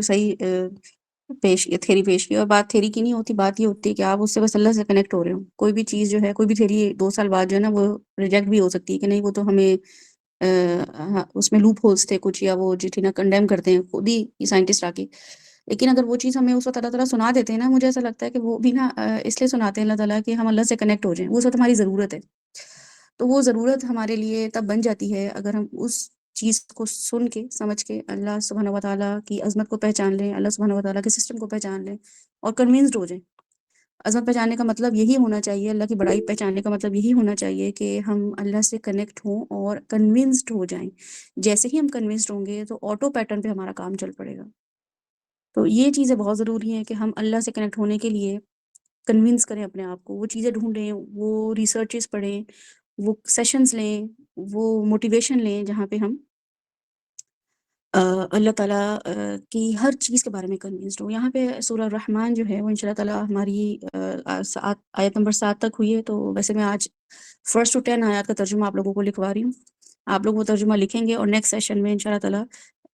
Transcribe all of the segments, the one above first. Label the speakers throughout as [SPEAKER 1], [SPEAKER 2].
[SPEAKER 1] صحیح تھیری پیش کی، اور بات تھیری کی نہیں ہوتی، بات یہ ہوتی ہے کہ آپ اس سے بس اللہ سے کنیکٹ ہو رہے ہو. کوئی بھی چیز جو ہے، کوئی بھی تھیری 2 سال بعد جو ہے نا وہ ریجیکٹ بھی ہو سکتی ہے کہ نہیں وہ تو ہمیں اس میں لوپ ہولس تھے کچھ، یا وہ جو تھی نا کنڈیم کرتے ہیں خود ہی سائنٹسٹ آ کے. لیکن اگر وہ چیز ہمیں اس وقت اللہ تعالیٰ سنا دیتے ہیں نا، مجھے ایسا لگتا ہے کہ وہ بھی نا اس لیے سناتے ہیں اللہ تعالیٰ کہ ہم اللہ سے کنیکٹ ہو جائیں. وہ اس وقت ہماری ضرورت ہے، تو وہ ضرورت ہمارے لیے تب بن جاتی ہے اگر ہم اس چیز کو سن کے سمجھ کے اللہ سبحانہ و تعالیٰ کی عظمت کو پہچان لیں، اللہ سبحانہ و تعالیٰ کے سسٹم کو پہچان لیں اور کنونسڈ ہو جائیں. عظمت پہچاننے کا مطلب یہی ہونا چاہیے، اللہ کی بڑائی پہچاننے کا مطلب یہی ہونا چاہیے کہ ہم اللہ سے کنیکٹ ہوں اور کنونسڈ ہو جائیں. جیسے ہی ہم کنونسڈ ہوں گے تو آٹو پیٹرن پہ ہمارا کام چل پڑے گا. تو یہ چیزیں بہت ضروری ہیں کہ ہم اللہ سے کنیکٹ ہونے کے لیے کنونس کریں اپنے آپ کو، وہ چیزیں ڈھونڈیں، وہ ریسرچز پڑھیں، وہ سیشنز لیں، وہ موٹیویشن لیں جہاں پہ ہم اللہ تعالیٰ کی ہر چیز کے بارے میں کنوینسڈ ہوں. یہاں پہ سورہ الرحمن جو ہے وہ انشاءاللہ تعالیٰ ہماری آیت نمبر 7 تک ہوئی ہے. تو ویسے میں آج 1 to 10 آیات کا ترجمہ آپ لوگوں کو لکھوا رہی ہوں. آپ لوگ وہ ترجمہ لکھیں گے اور نیکسٹ سیشن میں انشاءاللہ تعالیٰ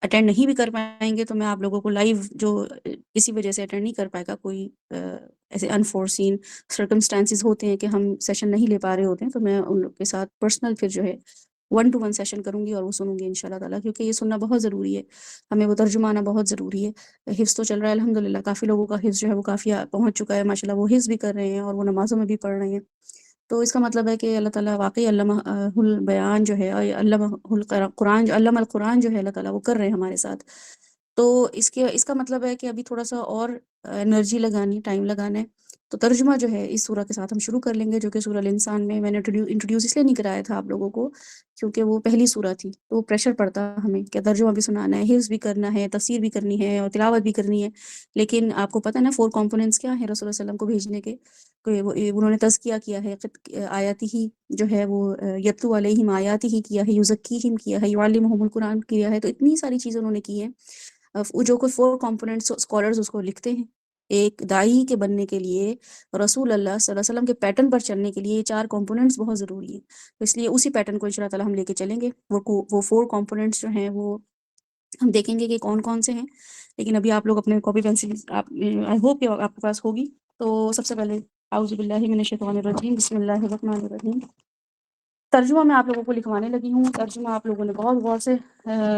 [SPEAKER 1] اٹینڈ نہیں بھی کر پائیں گے تو میں آپ لوگوں کو لائیو، جو کسی وجہ سے اٹینڈ نہیں کر پائے گا، کوئی ایسے انفورسین سرکمسٹانسز ہوتے ہیں کہ ہم سیشن نہیں لے پا رہے ہوتے ہیں، تو میں ان لوگ کے ساتھ پرسنل پھر جو ہے 1 to 1 سیشن کروں گی اور وہ سنوں گی انشاءاللہ تعالیٰ، کیونکہ یہ سننا بہت ضروری ہے. ہمیں وہ ترجمہ آنا بہت ضروری ہے. حفظ تو چل رہا ہے الحمدللہ، کافی لوگوں کا حفظ جو ہے وہ کافی پہنچ چکا ہے ماشاءاللہ، وہ حفظ بھی کر رہے ہیں اور وہ نمازوں میں بھی پڑھ رہے ہیں. تو اس کا مطلب ہے کہ اللہ تعالیٰ واقعی علامہ البیان جو ہے، علامہ القرآن، علامہ القرآن جو ہے اللہ تعالیٰ وہ کر رہے ہیں ہمارے ساتھ. تو اس کا مطلب ہے کہ ابھی تھوڑا سا اور انرجی لگانی، ٹائم لگانا ہے. تو ترجمہ جو ہے اس سورہ کے ساتھ ہم شروع کر لیں گے، جو کہ سورہ الانسان میں نے انٹروڈیوس اس لیے نہیں کرایا تھا آپ لوگوں کو کیونکہ وہ پہلی سورہ تھی، تو پریشر پڑتا ہمیں کہ ترجمہ بھی سنانا ہے، حفظ بھی کرنا ہے، تفسیر بھی کرنی ہے اور تلاوت بھی کرنی ہے. لیکن آپ کو پتہ ہے نا 4 کمپوننٹس کیا ہیں رسول اللہ علیہ وسلم کو بھیجنے کے، کہ انہوں نے تزکیہ کیا ہے، آیاتی ہی جو ہے وہ یتلو علیہم آیاتی ہی کیا ہے، یزکیہم کیا ہے، یعلمہم القرآن کیا ہے. تو اتنی ساری چیزیں انہوں نے کی ہیں. جو کوئی 4 کمپوننٹس اسکالرز اس کو لکھتے ہیں. ایک داعی کے بننے کے لیے، رسول اللہ صلی اللہ علیہ وسلم کے پیٹرن پر چلنے کے لیے 4 کمپوننٹس بہت ضروری ہیں. تو اس لیے اسی پیٹرن کو انشاءاللہ تعالیٰ ہم لے کے چلیں گے. وہ 4 کمپوننٹس جو ہیں وہ ہم دیکھیں گے کہ کون کون سے ہیں. لیکن ابھی آپ لوگ اپنے کاپی پینسل آئی ہوپ کہ آپ کے پاس ہوگی. تو سب سے پہلے اعوذ باللہ من الشیطان الرجیم، بسم اللہ الرحمن الرحیم. ترجمہ میں آپ لوگوں کو لکھوانے لگی ہوں. ترجمہ آپ لوگوں نے بہت غور سے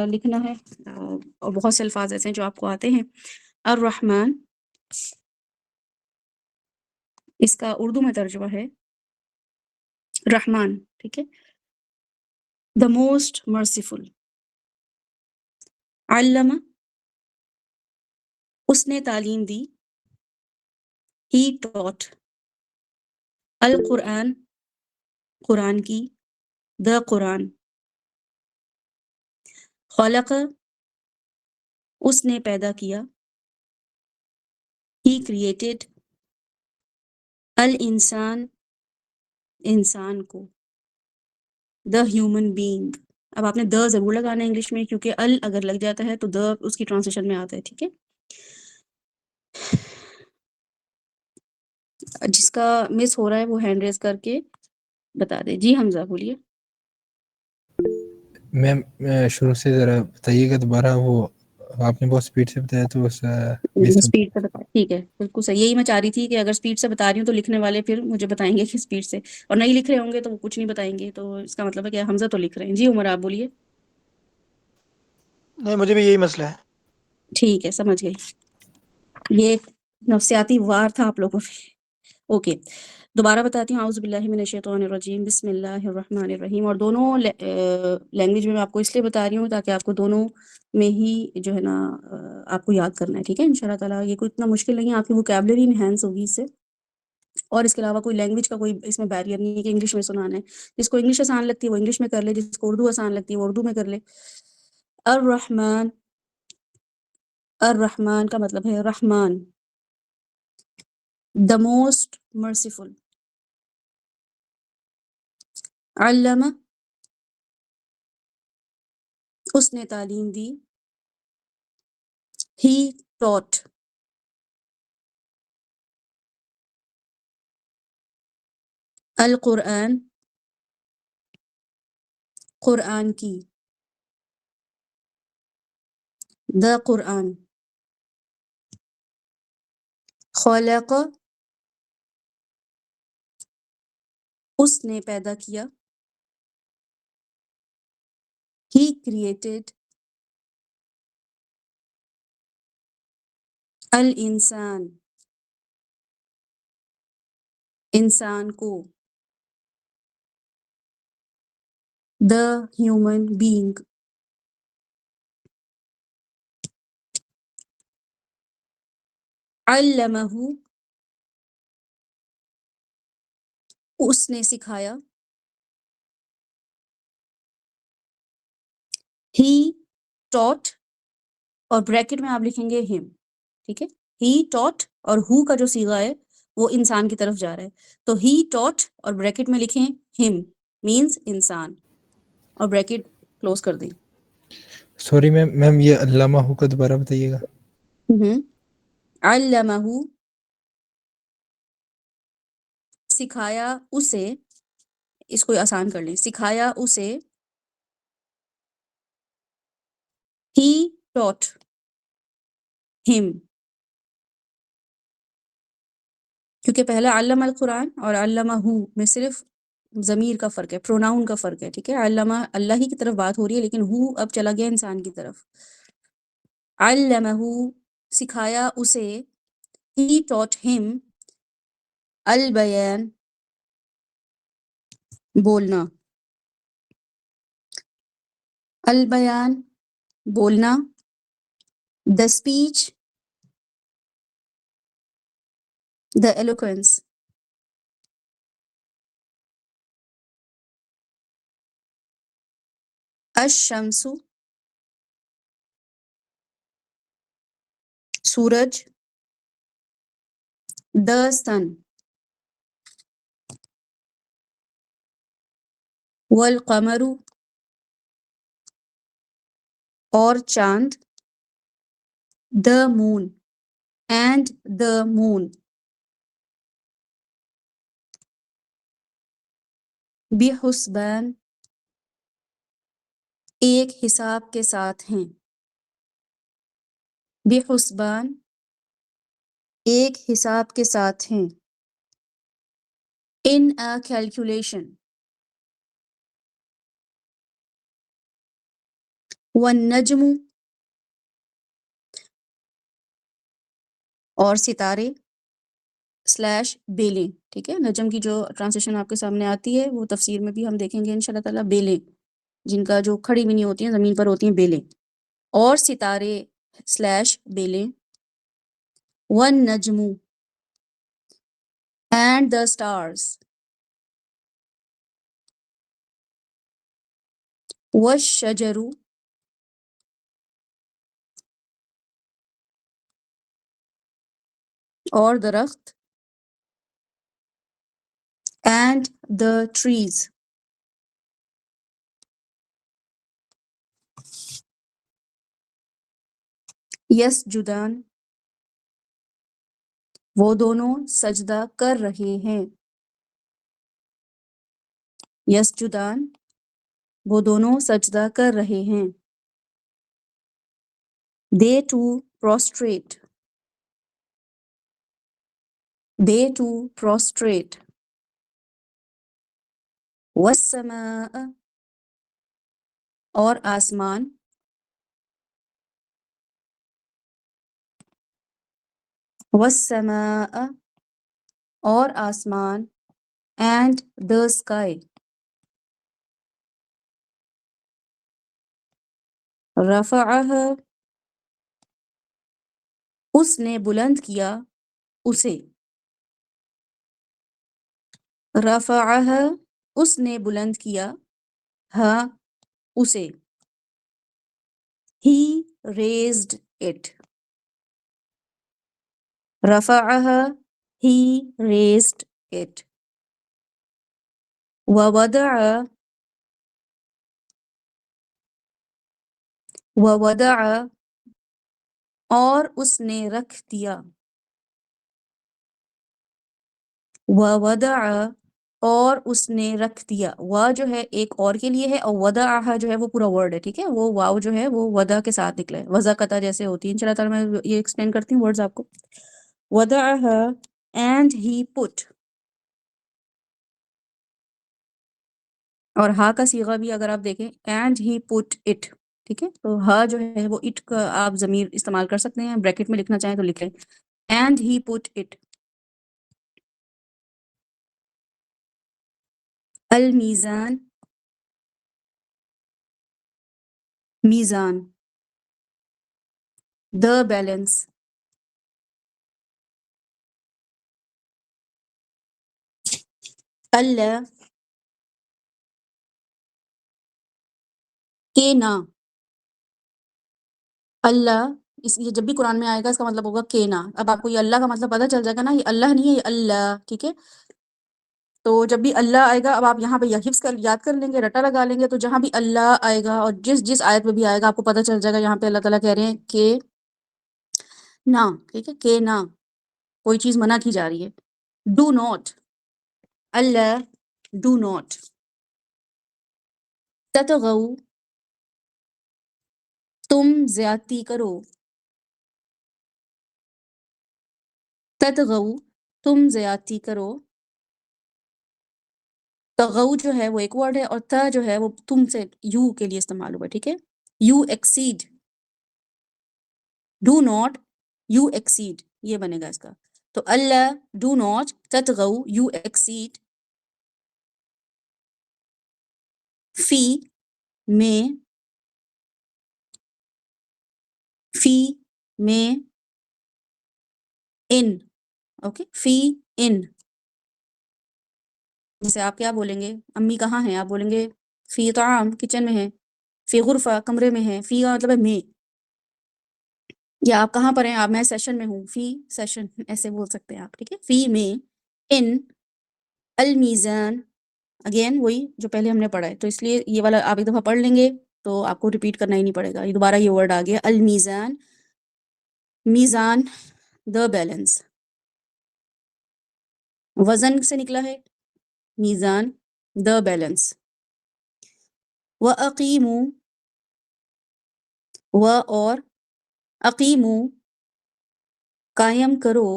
[SPEAKER 1] لکھنا ہے، اور بہت سے الفاظ ایسے ہیں جو آپ کو آتے ہیں. الرحمن، اس کا اردو میں ترجمہ ہے رحمان، ٹھیک ہے. The most merciful. علامہ، اس نے تعلیم دی. ہی ٹاٹ. القرآن، قرآن کی. دا قرآن. خلق، اس نے پیدا کیا. He created. الانسان، انسان کو. The human being. اب آپ نے دا ضرور لگانا ہے انگلش میں، کیونکہ ال اگر لگ جاتا ہے تو دا اس کی ٹرانسلیشن میں آتا ہے، ٹھیک ہے. جس کا مس ہو رہا ہے وہ ہینڈ ریز کر کے بتا دے. جی حمزہ بولیے.
[SPEAKER 2] میم شروع سے ذرا بتائیے گا دوبارہ، وہ آپ نے بہت سپیڈ سے بتایا تو اس
[SPEAKER 1] اسپیڈ سے بتا، ٹھیک ہے بالکل صحیح. یہی میں چاہ رہی تھی کہ اگر اسپیڈ سے بتا رہی ہوں تو لکھنے والے پھر مجھے بتائیں گے کہ اسپیڈ سے، اور نہیں لکھ رہے ہوں گے تو وہ کچھ نہیں بتائیں گے. تو اس کا مطلب ہے کہ حمزہ تو لکھ رہے ہیں. جی عمر آپ بولیے.
[SPEAKER 3] نہیں، مجھے بھی یہی مسئلہ ہے.
[SPEAKER 1] ٹھیک ہے، سمجھ گئی. یہ ایک نفسیاتی وار تھا آپ لوگوں پہ. اوکے، دوبارہ بتاتی ہوں. اعوذ باللہ من الشیطان الرجیم، بسم اللہ الرحمن الرحیم. اور دونوں لینگویج میں آپ کو اس لیے بتا رہی ہوں تاکہ آپ کو دونوں میں ہی جو ہے نا آپ کو یاد کرنا ہے، ٹھیک ہے. ان شاء اللہ تعالیٰ یہ کوئی اتنا مشکل نہیں ہے، آپ کی ووکیبلری انہینس ہوگی اس سے. اور اس کے علاوہ کوئی لینگویج کا کوئی اس میں بیریئر نہیں ہے کہ انگلش میں سنانا ہے. جس کو انگلش آسان لگتی ہے وہ انگلش میں کر لے، جس کو اردو آسان لگتی ہے وہ اردو میں کر لے. الرحمن، الرحمن کا مطلب ہے رحمان. The most merciful. علامہ، اس نے تعلیم دی. ہی ٹاٹ. القرآن، قرآن کی. دا قرآن. خلق اس نے پیدا کیا، he created الانسان انسان کو، the human being علمہ اس نے سکھایا، he taught اور بریکٹ میں آپ لکھیں گے him، ٹھیک ہے، he taught اور who کا جو صیغہ ہے وہ انسان کی طرف جا رہا ہے، تو he taught اور بریکٹ میں لکھیں him means انسان اور بریکٹ کلوز کر دیں۔
[SPEAKER 2] سوری میم یہ علامہ ہو کا دوبارہ بتائیے گا۔
[SPEAKER 1] علمہ سکھایا اسے، اس کو آسان کر لیں، سکھایا اسے، he taught him، کیونکہ پہلا علم القرآن اور علمہ میں صرف ضمیر کا فرق ہے، پروناؤن کا فرق ہے، ٹھیک ہے، علمہ اللہ ہی کی طرف بات ہو رہی ہے لیکن ہو اب چلا گیا انسان کی طرف۔ علمہ سکھایا اسے، he taught him البیان بولنا، البیان بولنا، the speech the eloquence، الشمس سورج، the sun والقمر اور چاند، the moon and the moon بحسبان ایک حساب کے ساتھ ہیں، بحسبان ایک حساب کے ساتھ ہیں، in a calculation، والنجم اور ستارے سلیش بیلیں، ٹھیک ہے، نجم کی جو ٹرانسلیشن آپ کے سامنے آتی ہے وہ تفسیر میں بھی ہم دیکھیں گے انشاءاللہ تعالیٰ، بیلیں جن کا جو کھڑی بھی نہیں ہوتی ہیں زمین پر ہوتی ہیں بیلیں، اور ستارے سلیش بیلیں، والنجم اینڈ the stars، والشجر اور درخت، and the trees یسجدان وہ دونوں سجدہ کر رہے ہیں، یسجدان وہ دونوں سجدہ کر رہے ہیں، they too prostrate they too prostrate، والسماء اور آسمان، والسماء اور آسمان and the sky رفعها اس نے بلند کیا اسے، رفعها اس نے بلند کیا، ہاں اسے، he raised it، رفعها he raised it، ووضع ووضع اور اس نے رکھ دیا، ووضع اور اس نے رکھ دیا، وا جو ہے ایک اور کے لیے ہے اور وضعہ جو ہے وہ پورا ورڈ ہے، ٹھیک ہے، وہ واو جو ہے وہ وضع کے ساتھ نکلا ہے، وضع قطع جیسے ہوتی ہے، انشاءاللہ تعالیٰ میں یہ ایکسپلین کرتی ہوں ورڈز آپ کو، وَضَعَهَا and he put. اور ہا کا صیغہ بھی اگر آپ دیکھیں اینڈ ہی پٹ اٹ، ٹھیک ہے، تو ہا جو ہے وہ اٹ کا آپ ضمیر استعمال کر سکتے ہیں، بریکٹ میں لکھنا چاہیں تو لکھ لیں اینڈ ہی پٹ اٹ. المیزان، میزان. The balance. اللہ، کے نا. اللہ، یہ جب بھی قرآن میں آئے گا اس کا مطلب ہوگا کہ نا. اب آپ کو یہ اللہ کا مطلب پتہ چل جائے گا نا، یہ اللہ نہیں ہے، یہ اللہ، ٹھیک ہے. تو جب بھی اللہ آئے گا، اب آپ یہاں پہ یہ حفظ کر یاد کر لیں گے، رٹا لگا لیں گے، تو جہاں بھی اللہ آئے گا اور جس آیت میں بھی آئے گا آپ کو پتہ چل جائے گا یہاں پہ اللہ تعالیٰ کہہ رہے ہیں کہ نا، ٹھیک ہے، کہ نا کوئی چیز منع کی جا رہی ہے. Do not, Allah do not. تتغو، تم زیادتی کرو. تتغو، تم زیادتی کرو. تغو جو ہے وہ ایک ورڈ ہے، اور تا جو ہے وہ تم سے یو کے لیے استعمال ہوا، ٹھیک ہے. You exceed, do not you exceed, یہ بنے گا اس کا. تو اللہ ڈو ناٹ تتغو یو ایکسیڈ فی میں، فی میں، ان، اوکے، فی ان. جیسے آپ کیا بولیں گے، امی کہاں ہیں، آپ بولیں گے فی طعام، کچن میں ہے. فی غرفہ، کمرے میں ہے. فی کا مطلب ہے میں. یا آپ کہاں پر ہیں، آپ میں سیشن میں ہوں، فی سیشن، ایسے بول سکتے ہیں آپ، ٹھیک ہے. فی میں، ان، المیزان. اگین وہی جو پہلے ہم نے پڑھا ہے، تو اس لیے یہ والا آپ ایک دفعہ پڑھ لیں گے تو آپ کو ریپیٹ کرنا ہی نہیں پڑے گا. یہ دوبارہ یہ ورڈ آ گیا المیزان. میزان، دا بیلنس. وزن سے نکلا ہے میزان، دا بیلنس. وَأَقِیمُوا، و اور، اقیمو قائم کرو،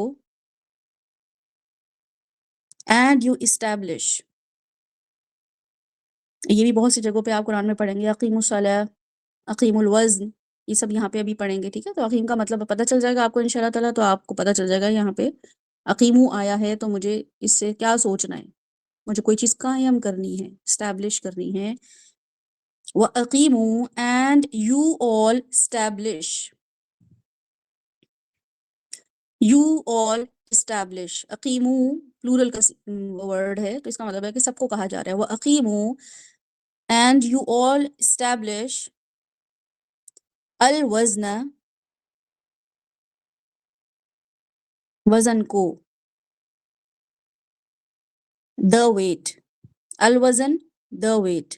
[SPEAKER 1] اینڈ یو اسٹیبلش. یہ بھی بہت سی جگہوں پہ آپ قرآن میں پڑھیں گے اقیم الصلاۃ، اقیم الوزن، یہ سب یہاں پہ ابھی پڑھیں گے، ٹھیک ہے. تو اقیم کا مطلب پتہ چل جائے گا آپ کو انشاءاللہ تعالیٰ. تو آپ کو پتہ چل جائے گا یہاں پہ اقیمو آیا ہے تو مجھے اس سے کیا سوچنا ہے، مجھے کوئی چیز قائم کرنی ہے، اسٹیبلش کرنی ہے. وَأَقِیمُوا and you all establish, you all establish. اقیمو پلورل کا ورڈ ہے، تو اس کا مطلب ہے کہ سب کو کہا جا رہا ہے. وَأَقِیمُوا اینڈ یو آل اسٹیبلش الوزن، وزن کو، دا ویٹ. الوزن، دا ویٹ.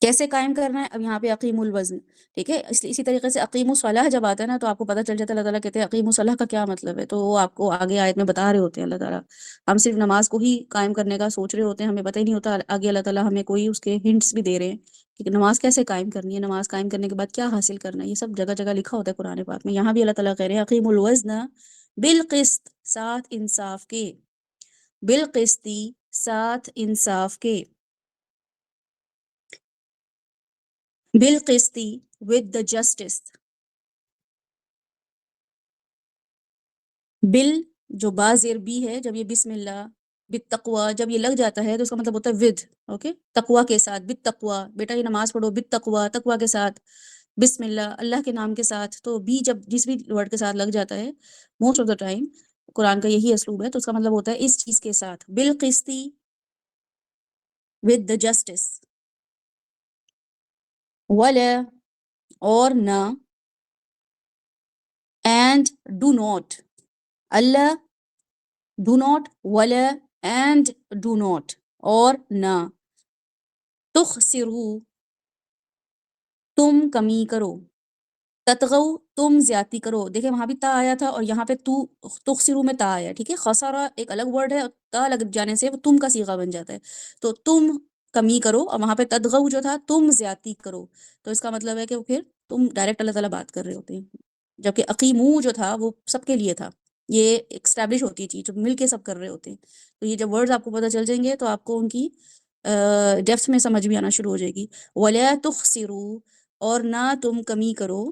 [SPEAKER 1] کیسے قائم کرنا ہے، اب یہاں پہ اقیم الوزن، ٹھیک ہے. اسی طریقے سے اقیم الصلاح جب آتا ہے نا تو آپ کو پتہ چل جاتا ہے اللہ تعالیٰ کہتے ہیں اقیم الصلاح کا کیا مطلب ہے، تو وہ آپ کو آگے آیت میں بتا رہے ہوتے ہیں اللہ تعالیٰ. ہم صرف نماز کو ہی قائم کرنے کا سوچ رہے ہوتے ہیں، ہمیں پتہ ہی نہیں ہوتا آگے اللہ تعالیٰ ہمیں کوئی اس کے ہنٹس بھی دے رہے ہیں کہ نماز کیسے قائم کرنی ہے، نماز قائم کرنے کے بعد کیا حاصل کرنا ہے. یہ سب جگہ جگہ لکھا ہوتا ہے قرآن پاک میں. یہاں بھی اللہ تعالیٰ کہہ رہے ہیں اقیم الوزن بالقسط، ساتھ انصاف کے. بالقسطی، ساتھ انصاف کے. بالقسطی، with the justice. بل جو با زیر بی ہے، جب یہ بسم اللہ بالتقوی جب یہ لگ جاتا ہے تو اس کا مطلب ہوتا ہے ود، اوکے، تقوی کے ساتھ. بالتقوی، بیٹا یہ نماز پڑھو بالتقوی، تقوی کے ساتھ. بسم اللہ، اللہ کے نام کے ساتھ. تو بی جب جس بھی ورڈ کے ساتھ لگ جاتا ہے موسٹ آف دا ٹائم قرآن کا یہی اسلوب ہے، تو اس کا مطلب ہوتا ہے اس چیز کے ساتھ. بالقسطی، with the justice. ولا، اور نہ، and do not. Allah do not، ولا and do not، اور نہ. تخسرو، تم کمی کرو. تتغو، تم زیادتی کرو. دیکھیں وہاں بھی تا آیا تھا اور یہاں پہ تو تخسرو میں تا آیا، ٹھیک ہے. خسارہ ایک الگ ورڈ ہے، اور تا لگ جانے سے وہ تم کا صیغہ بن جاتا ہے. تو تم کمی کرو، اور وہاں پہ تتغو جو تھا تم زیادتی کرو. تو اس کا مطلب ہے کہ پھر تم ڈائریکٹ اللہ تعالیٰ بات کر رہے ہوتے ہیں. جبکہ اقیمو جو تھا وہ سب کے لیے تھا، یہ اسٹیبلش ہوتی ہے چیز، جو مل کے سب کر رہے ہوتے ہیں. تو یہ جب ورڈز آپ کو پتہ چل جائیں گے تو آپ کو ان کی ڈیپتھ میں سمجھ بھی آنا شروع ہو جائے گی. وَلَا تُخْسِرُوا، اور نہ تم کمی کرو.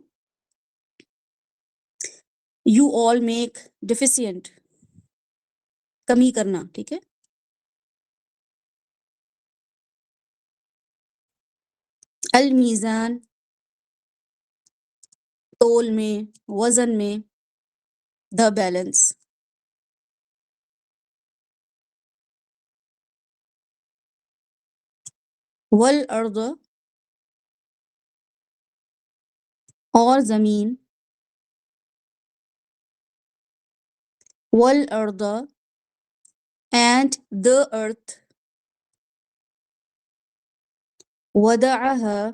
[SPEAKER 1] یو آل میک ڈیفیسینٹ، کمی کرنا، ٹھیک ہے. المیزان، تول میں، وزن میں، دا بیلنس. والارض، اور زمین. والارض، اینڈ the earth. وضعها،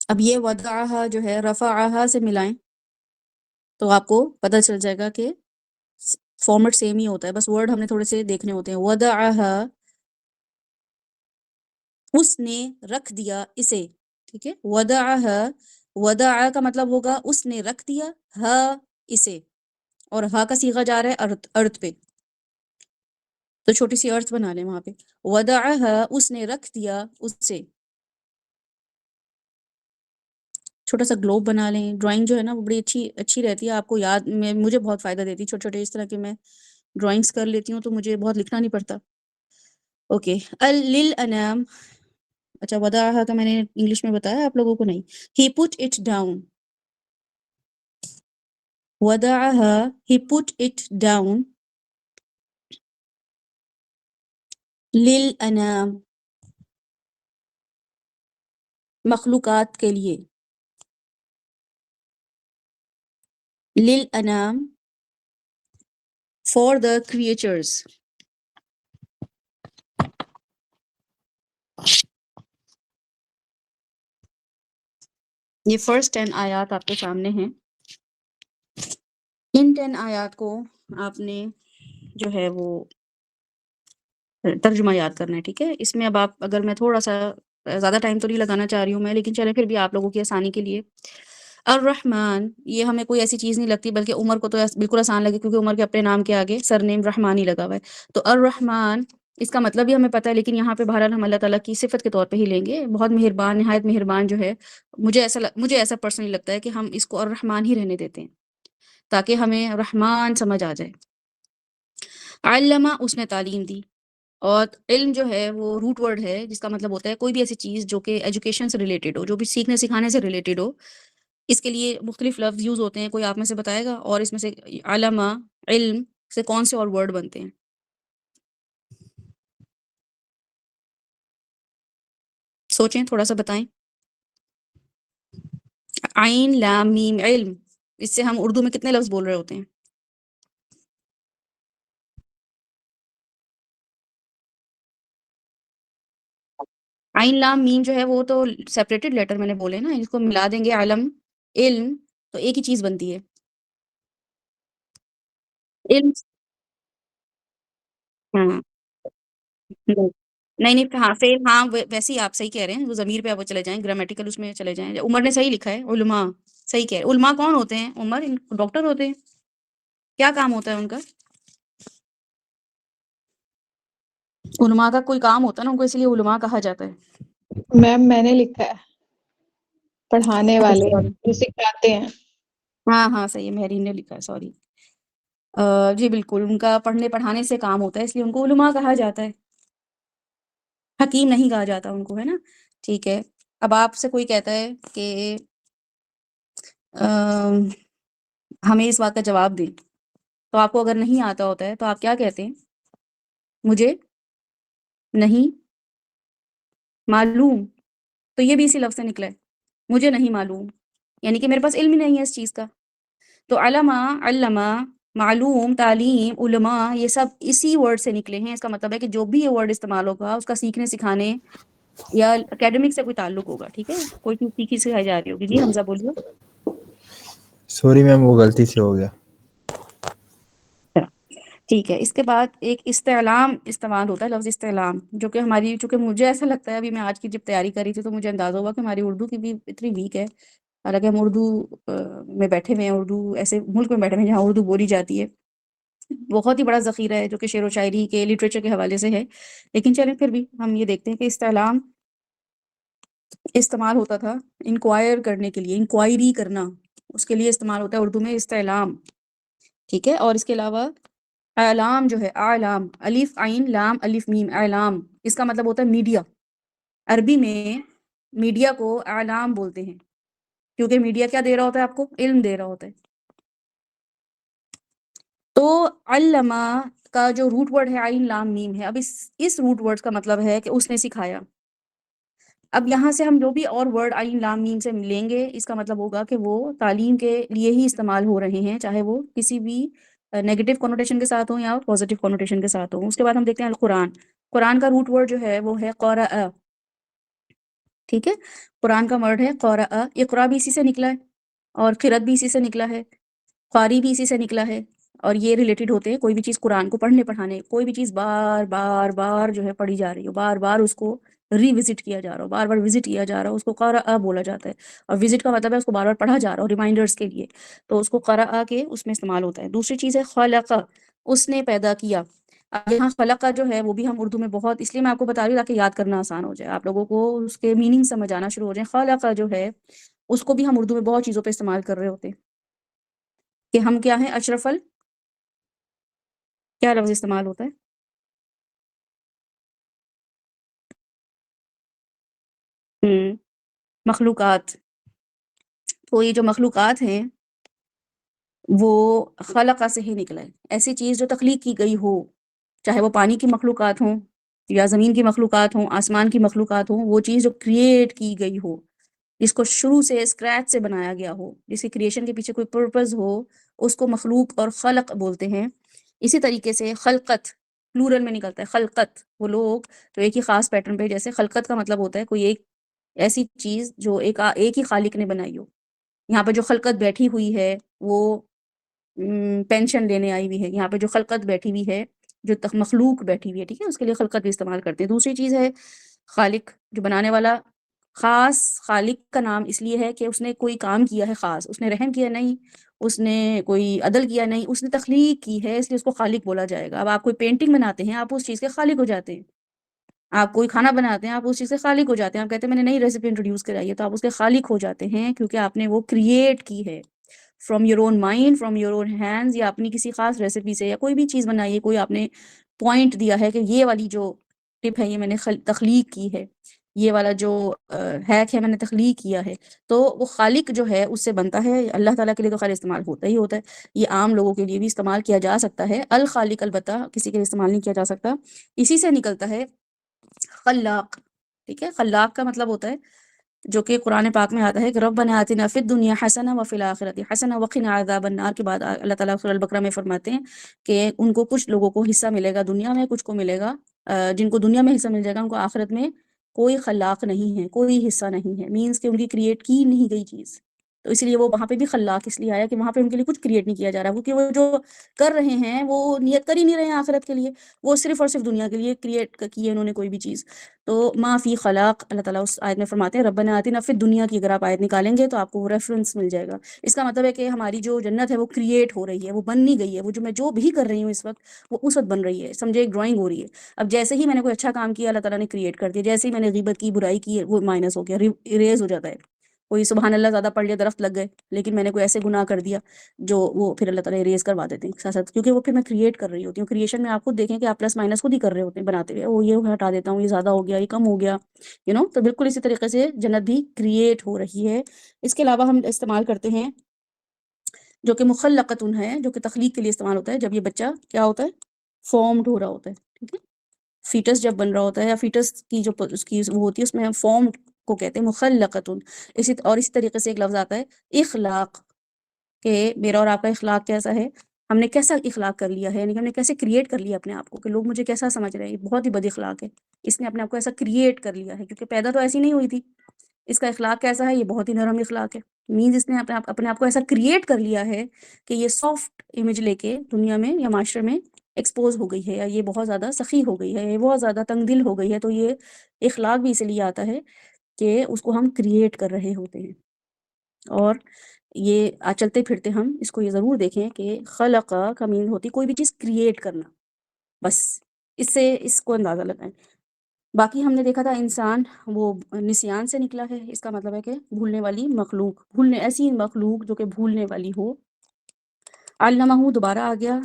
[SPEAKER 1] اب یہ وضعها جو ہے رفعها سے ملائیں تو آپ کو پتہ چل جائے گا کہ فارمیٹ سیم ہی ہوتا ہے، بس ورڈ ہم نے تھوڑے سے دیکھنے ہوتے ہیں. وضعها، اس نے رکھ دیا اسے، ٹھیک ہے. وضعها، وضع کا مطلب ہوگا اس نے رکھ دیا، ہا اسے، اور ہا کا صیغہ جا رہا ہے ارتھ پہ، تو چھوٹی سی ارتھ بنا لیں وہاں پہ. وضعها، اس نے رکھ دیا اسے. چھوٹا سا گلوب بنا لیں. ڈرائنگ جو ہے نا وہ بڑی اچھی رہتی ہے، آپ کو یاد میں مجھے بہت فائدہ دیتی ہے. چھوٹے چھوٹے اس طرح کے میں ڈرائنگس کر لیتی ہوں تو مجھے بہت لکھنا نہیں پڑتا. اوکے. للانام، اچھا وضعها کا میں نے انگلش میں بتایا آپ لوگوں کو نہیں. he put it down. وضعها، he put it down. للانام، مخلوقات کے لیے. للانام، for the creatures. یہ فرسٹ 10 آیات آپ کے سامنے ہیں. ان 10 آیات کو آپ نے جو ہے وہ ترجمہ یاد کرنا ہے، ٹھیک ہے. اس میں اب آپ، اگر میں تھوڑا سا زیادہ ٹائم تو نہیں لگانا چاہ رہی ہوں میں، لیکن چلیں پھر بھی آپ لوگوں کی آسانی کے لیے. الرحمن، یہ ہمیں کوئی ایسی چیز نہیں لگتی، بلکہ عمر کو تو بالکل آسان لگے کیونکہ عمر کے اپنے نام کے آگے سر نیم رحمان ہی لگا ہوا ہے. تو الرحمن، اس کا مطلب بھی ہمیں پتہ ہے، لیکن یہاں پہ بہرحال ہم اللہ تعالیٰ کی صفت کے طور پہ ہی لیں گے. بہت مہربان، نہایت مہربان جو ہے. مجھے ایسا پرسنلی لگتا ہے کہ ہم اس کو الرحمن ہی رہنے دیتے ہیں تاکہ ہمیں رحمان سمجھ آ جائے. علامہ، اس نے تعلیم دی. اور علم جو ہے وہ روٹ ورڈ ہے جس کا مطلب ہوتا ہے کوئی بھی ایسی چیز جو کہ ایجوکیشن سے ریلیٹڈ ہو، جو بھی سیکھنے سکھانے سے ریلیٹڈ ہو. اس کے لیے مختلف لفظ یوز ہوتے ہیں، کوئی آپ میں سے بتائے گا؟ اور اس میں سے علامہ، علم سے کون سے اور ورڈ بنتے ہیں؟ سوچیں، تھوڑا سا بتائیں. عین لام میم، علم. اس سے ہم اردو میں کتنے لفظ بول رہے ہوتے ہیں؟ عین لام میم جو ہے وہ تو سیپریٹڈ لیٹر میں نے بولے نا، اس کو ملا دیں گے علم، علم، تو ایک ہی چیز بنتی ہے. علم، ہاں نہیں نہیں، ہاں فیل، ہاں ویسے ہی آپ صحیح کہہ رہے ہیں. وہ ضمیر پہ آپ چلے جائیں، گرامیٹیکل اس میں چلے جائیں. عمر نے صحیح لکھا ہے، علماء. صحیح کہہ رہے. علماء کون ہوتے ہیں عمر؟ ڈاکٹر ہوتے ہیں. کیا کام ہوتا ہے ان کا؟ علماء کا کوئی کام ہوتا ہے نا ان کو، اس لیے علماء کہا جاتا ہے.
[SPEAKER 3] میم میں نے لکھا ہے پڑھانے والے
[SPEAKER 1] Sorry.
[SPEAKER 3] جو سکھاتے ہیں.
[SPEAKER 1] ہاں ہاں صحیح ہے، مہرین نے لکھا ہے، سوری. جی بالکل، ان کا پڑھنے پڑھانے سے کام ہوتا ہے، اس لیے ان کو علماء کہا جاتا ہے. حکیم نہیں کہا جاتا ان کو، ہے نا. ٹھیک ہے. اب آپ سے کوئی کہتا ہے کہ ہمیں اس بات کا جواب دیں، تو آپ کو اگر نہیں آتا ہوتا ہے تو آپ کیا کہتے ہیں؟ مجھے نہیں معلوم. تو یہ بھی اسی لفظ سے نکلا ہے، مجھے نہیں معلوم، یعنی کہ میرے پاس علم ہی نہیں ہے اس چیز کا. تو علماء، علماء، معلوم، تعلیم، علماء، یہ سب اسی ورڈ سے نکلے ہیں. اس کا مطلب ہے کہ جو بھی یہ ورڈ استعمال ہوگا اس کا سیکھنے سکھانے یا اکیڈمک سے کوئی تعلق ہوگا. ٹھیک ہے، کوئی چیز سیکھی سکھائی جا رہی ہوگی. جی حمزہ بولیے.
[SPEAKER 2] سوری میم، وہ غلطی سے ہو گیا.
[SPEAKER 1] ٹھیک ہے. اس کے بعد ایک استعلام استعمال ہوتا ہے، لفظ استعلام، جو کہ ہماری، چونکہ مجھے ایسا لگتا ہے ابھی میں آج کی جب تیاری کری تھی تو مجھے اندازہ ہوا کہ ہماری اردو کی بھی اتنی ویک ہے. حالانکہ ہم اردو میں بیٹھے ہوئے ہیں، اردو ایسے ملک میں بیٹھے ہوئے ہیں جہاں اردو بولی جاتی ہے، بہت ہی بڑا ذخیرہ ہے جو کہ شعر و شاعری کے لٹریچر کے حوالے سے ہے، لیکن چلیں پھر بھی ہم یہ دیکھتے ہیں کہ استعلام استعمال ہوتا تھا انکوائر کرنے کے لیے، انکوائری کرنا، اس کے لیے استعمال ہوتا ہے اردو میں استعلام، ٹھیک ہے. اور اس کے علاوہ اعلام جو ہے، اعلام، الف عین لام الف میم، اعلام اس کا مطلب ہوتا ہے میڈیا. عربی میں میڈیا کو اعلام بولتے ہیں، کیونکہ میڈیا کیا دے رہا ہوتا ہے آپ کو؟ علم دے رہا ہوتا ہے. تو علمہ کا جو روٹ ورڈ ہے عین لام میم ہے، اب اس روٹ ورڈ کا مطلب ہے کہ اس نے سکھایا. اب یہاں سے ہم جو بھی اور ورڈ عین لام میم سے لیں گے، اس کا مطلب ہوگا کہ وہ تعلیم کے لیے ہی استعمال ہو رہے ہیں، چاہے وہ کسی بھی نیگیٹو کنوٹیشن کے ساتھ ہوں یا پازیٹیو کنوٹیشن کے ساتھ ہوں. اس کے بعد ہم دیکھتے ہیں القرآن. قرآن کا روٹ ورڈ جو ہے وہ ہے قرأ، ٹھیک ہے. قرآن کا ورڈ ہے قرأ. اقرا بھی اسی سے نکلا ہے، اور قرأت بھی اسی سے نکلا ہے، قاری بھی اسی سے نکلا ہے، اور یہ ریلیٹڈ ہوتے ہیں. کوئی بھی چیز قرآن کو پڑھنے پڑھانے، کوئی بھی چیز بار بار بار جو ہے پڑھی جا رہی ہو، بار بار اس کو ری وزٹ کیا جا رہا ہو، بار بار وزٹ کیا جا رہا ہو، اس کو قرأ بولا جاتا ہے. اور وزٹ کا مطلب ہے اس کو بار بار پڑھا جا رہا ہو ریمائنڈرز کے لیے، تو اس کو قرأ کے اس میں استعمال ہوتا ہے. دوسری چیز ہے خلق، اس نے پیدا کیا. اب یہاں خلق کا جو ہے وہ بھی ہم اردو میں بہت، اس لیے میں آپ کو بتا رہی ہوں تاکہ یاد کرنا آسان ہو جائے، آپ لوگوں کو اس کے میننگ سمجھ آنا شروع ہو جائیں. خلق کا جو ہے اس کو بھی ہم اردو میں بہت چیزوں پہ استعمال کر رہے ہوتے ہیں کہ ہم کیا ہیں، اشرف کیا لفظ استعمال ہوتا ہے؟ مخلوقات. تو یہ جو مخلوقات ہیں وہ خلقہ سے ہی نکلا ہے. ایسی چیز جو تخلیق کی گئی ہو، چاہے وہ پانی کی مخلوقات ہوں یا زمین کی مخلوقات ہوں، آسمان کی مخلوقات ہوں، وہ چیز جو کریٹ کی گئی ہو، جس کو شروع سے اسکریچ سے بنایا گیا ہو، جس کی کریشن کے پیچھے کوئی پرپز ہو، اس کو مخلوق اور خلق بولتے ہیں. اسی طریقے سے خلقت پلورل میں نکلتا ہے. خلقت وہ لوگ جو ایک ہی خاص پیٹرن پہ، جیسے خلقت کا مطلب ہوتا ہے کوئی ایک ایسی چیز جو ایک ہی خالق نے بنائی ہو. یہاں پہ جو خلقت بیٹھی ہوئی ہے وہ پینشن لینے آئی ہوئی ہے. یہاں پہ جو خلقت بیٹھی ہوئی ہے، جو مخلوق بیٹھی ہوئی ہے، ٹھیک ہے، اس کے لیے خلقت بھی استعمال کرتے ہیں. دوسری چیز ہے خالق، جو بنانے والا. خاص خالق کا نام اس لیے ہے کہ اس نے کوئی کام کیا ہے خاص، اس نے رحم کیا نہیں، اس نے کوئی عدل کیا نہیں، اس نے تخلیق کی ہے، اس لیے اس کو خالق بولا جائے گا. اب آپ کوئی پینٹنگ بناتے ہیں، آپ اس چیز کے خالق ہو جاتے ہیں. آپ کوئی کھانا بناتے ہیں، آپ اس چیز سے خالق ہو جاتے ہیں. آپ کہتے ہیں میں نے نئی ریسیپی انٹروڈیوس کرائی ہے، تو آپ اس کے خالق ہو جاتے ہیں، کیونکہ آپ نے وہ کریٹ کی ہے from your own mind, from your own hands, یا اپنی کسی خاص ریسیپی سے، یا کوئی بھی چیز بنائی ہے، کوئی آپ نے پوائنٹ دیا ہے کہ یہ والی جو ٹپ ہے یہ میں نے تخلیق کی ہے، یہ والا جو ہیک ہے میں نے تخلیق کیا ہے. تو وہ خالق جو ہے اس سے بنتا ہے. اللہ تعالیٰ کے لیے تو خیر استعمال ہوتا ہی ہوتا ہے، یہ عام لوگوں کے لیے بھی استعمال کیا جا سکتا ہے. الخالق البتہ کسی کے لیے استعمال نہیں کیا جا سکتا. اسی سے نکلتا ہے خلاق، ٹھیک ہے. خلاق کا مطلب ہوتا ہے، جو کہ قرآن پاک میں آتا ہے کہ ربنا آتنا فی الدنیا حسنہ وفی الآخرۃ حسنہ وقنا عذاب النار کے بعد اللہ تعالیٰ سورہ البقرہ میں فرماتے ہیں کہ ان کو کچھ لوگوں کو حصہ ملے گا دنیا میں، کچھ کو ملے گا جن کو دنیا میں حصہ مل جائے گا ان کو آخرت میں کوئی خلاق نہیں ہے، کوئی حصہ نہیں ہے. مینس کہ ان کی کریٹ کی نہیں گئی چیز، تو اس لیے وہ وہاں پہ بھی خلاق اس لیے آیا کہ وہاں پہ ان کے لیے کچھ کریٹ نہیں کیا جا رہا، کیونکہ وہ جو کر رہے ہیں وہ نیت کر ہی نہیں رہے ہیں آخرت کے لیے، وہ صرف اور صرف دنیا کے لیے کریٹ کی ہے انہوں نے کوئی بھی چیز. تو ما فی خلاق، اللہ تعالیٰ اس آیت میں فرماتے ہیں ربنا آتنا فی الدنیا کی اگر آپ آیت نکالیں گے تو آپ کو وہ ریفرنس مل جائے گا. اس کا مطلب ہے کہ ہماری جو جنت ہے وہ کریٹ ہو رہی ہے، وہ بن نہیں گئی ہے. وہ جو میں جو بھی کر رہی ہوں اس وقت وہ اس وقت بن رہی ہے. سمجھے، ایک ڈرائنگ ہو رہی ہے. اب جیسے ہی میں نے کوئی اچھا کام کیا اللہ تعالیٰ نے کریٹ کر دیا، جیسے ہی میں نے غیبت کی، برائی کی، وہ مائنس ہو گیا، اریز ہو جاتا ہے. کوئی سبحان اللہ زیادہ پڑھ لیا درخت لگ گئے، لیکن میں نے کوئی ایسے گناہ کر دیا جو وہ پھر اللہ تعالیٰ اریز کروا دیتے ہیں ساتھ ساتھ، کیونکہ وہ پھر میں کریٹ کر رہی ہوتی ہوں. کریشن میں آپ خود دیکھیں کہ آپ پلس مائنس خود ہی کر رہے ہوتے ہیں بناتے ہوئے، وہ یہ ہٹا دیتا ہوں، یہ زیادہ ہو گیا، یہ کم ہو گیا، تو بالکل اسی طریقے سے جنت بھی کریٹ ہو رہی ہے. اس کے علاوہ ہم استعمال کرتے ہیں جو کہ مخلقتن ہے، جو کہ تخلیق کے لیے استعمال ہوتا ہے. جب یہ بچہ کیا ہوتا ہے، فارمڈ ہو رہا ہوتا ہے، ٹھیک ہے، فیٹس جب بن رہا ہوتا ہے، یا فیٹس کی جو اس کی وہ ہوتی ہے اس میں ہم فارم کو کہتے ہیں مخلقتن. اسی طریقے سے ایک لفظ آتا ہے اخلاق، کہ میرا اور آپ کا اخلاق کیسا ہے، ہم نے کیسا اخلاق کر لیا ہے، یعنی ہم نے کیسے کریٹ کر لیا اپنے آپ کو کہ لوگ مجھے کیسا سمجھ رہے ہیں، یہ بہت ہی بد اخلاق ہے، اس نے اپنے آپ کو ایسا کریٹ کر لیا ہے، کیونکہ پیدا تو ایسی نہیں ہوئی تھی. اس کا اخلاق کیسا ہے، یہ بہت ہی نرم اخلاق ہے. مینز اس نے اپنے آپ کو ایسا کریٹ کر لیا ہے کہ یہ سافٹ امیج لے کے دنیا میں یا معاشرے میں ایکسپوز ہو گئی ہے، یا یہ بہت زیادہ سخی ہو گئی ہے، یہ بہت زیادہ تنگ دل ہو گئی ہے. تو یہ اخلاق بھی اس لیے آتا ہے کہ اس کو ہم کریٹ کر رہے ہوتے ہیں. اور یہ چلتے پھرتے ہم اس کو یہ ضرور دیکھیں کہ خلق کا مین ہوتی کوئی بھی چیز کریٹ کرنا، بس اس سے اس کو اندازہ لگائیں۔ باقی ہم نے دیکھا تھا انسان وہ نسیان سے نکلا ہے، اس کا مطلب ہے کہ بھولنے والی مخلوق، بھولنے ایسی مخلوق جو کہ بھولنے والی ہو۔ علمہ دوبارہ آ گیا،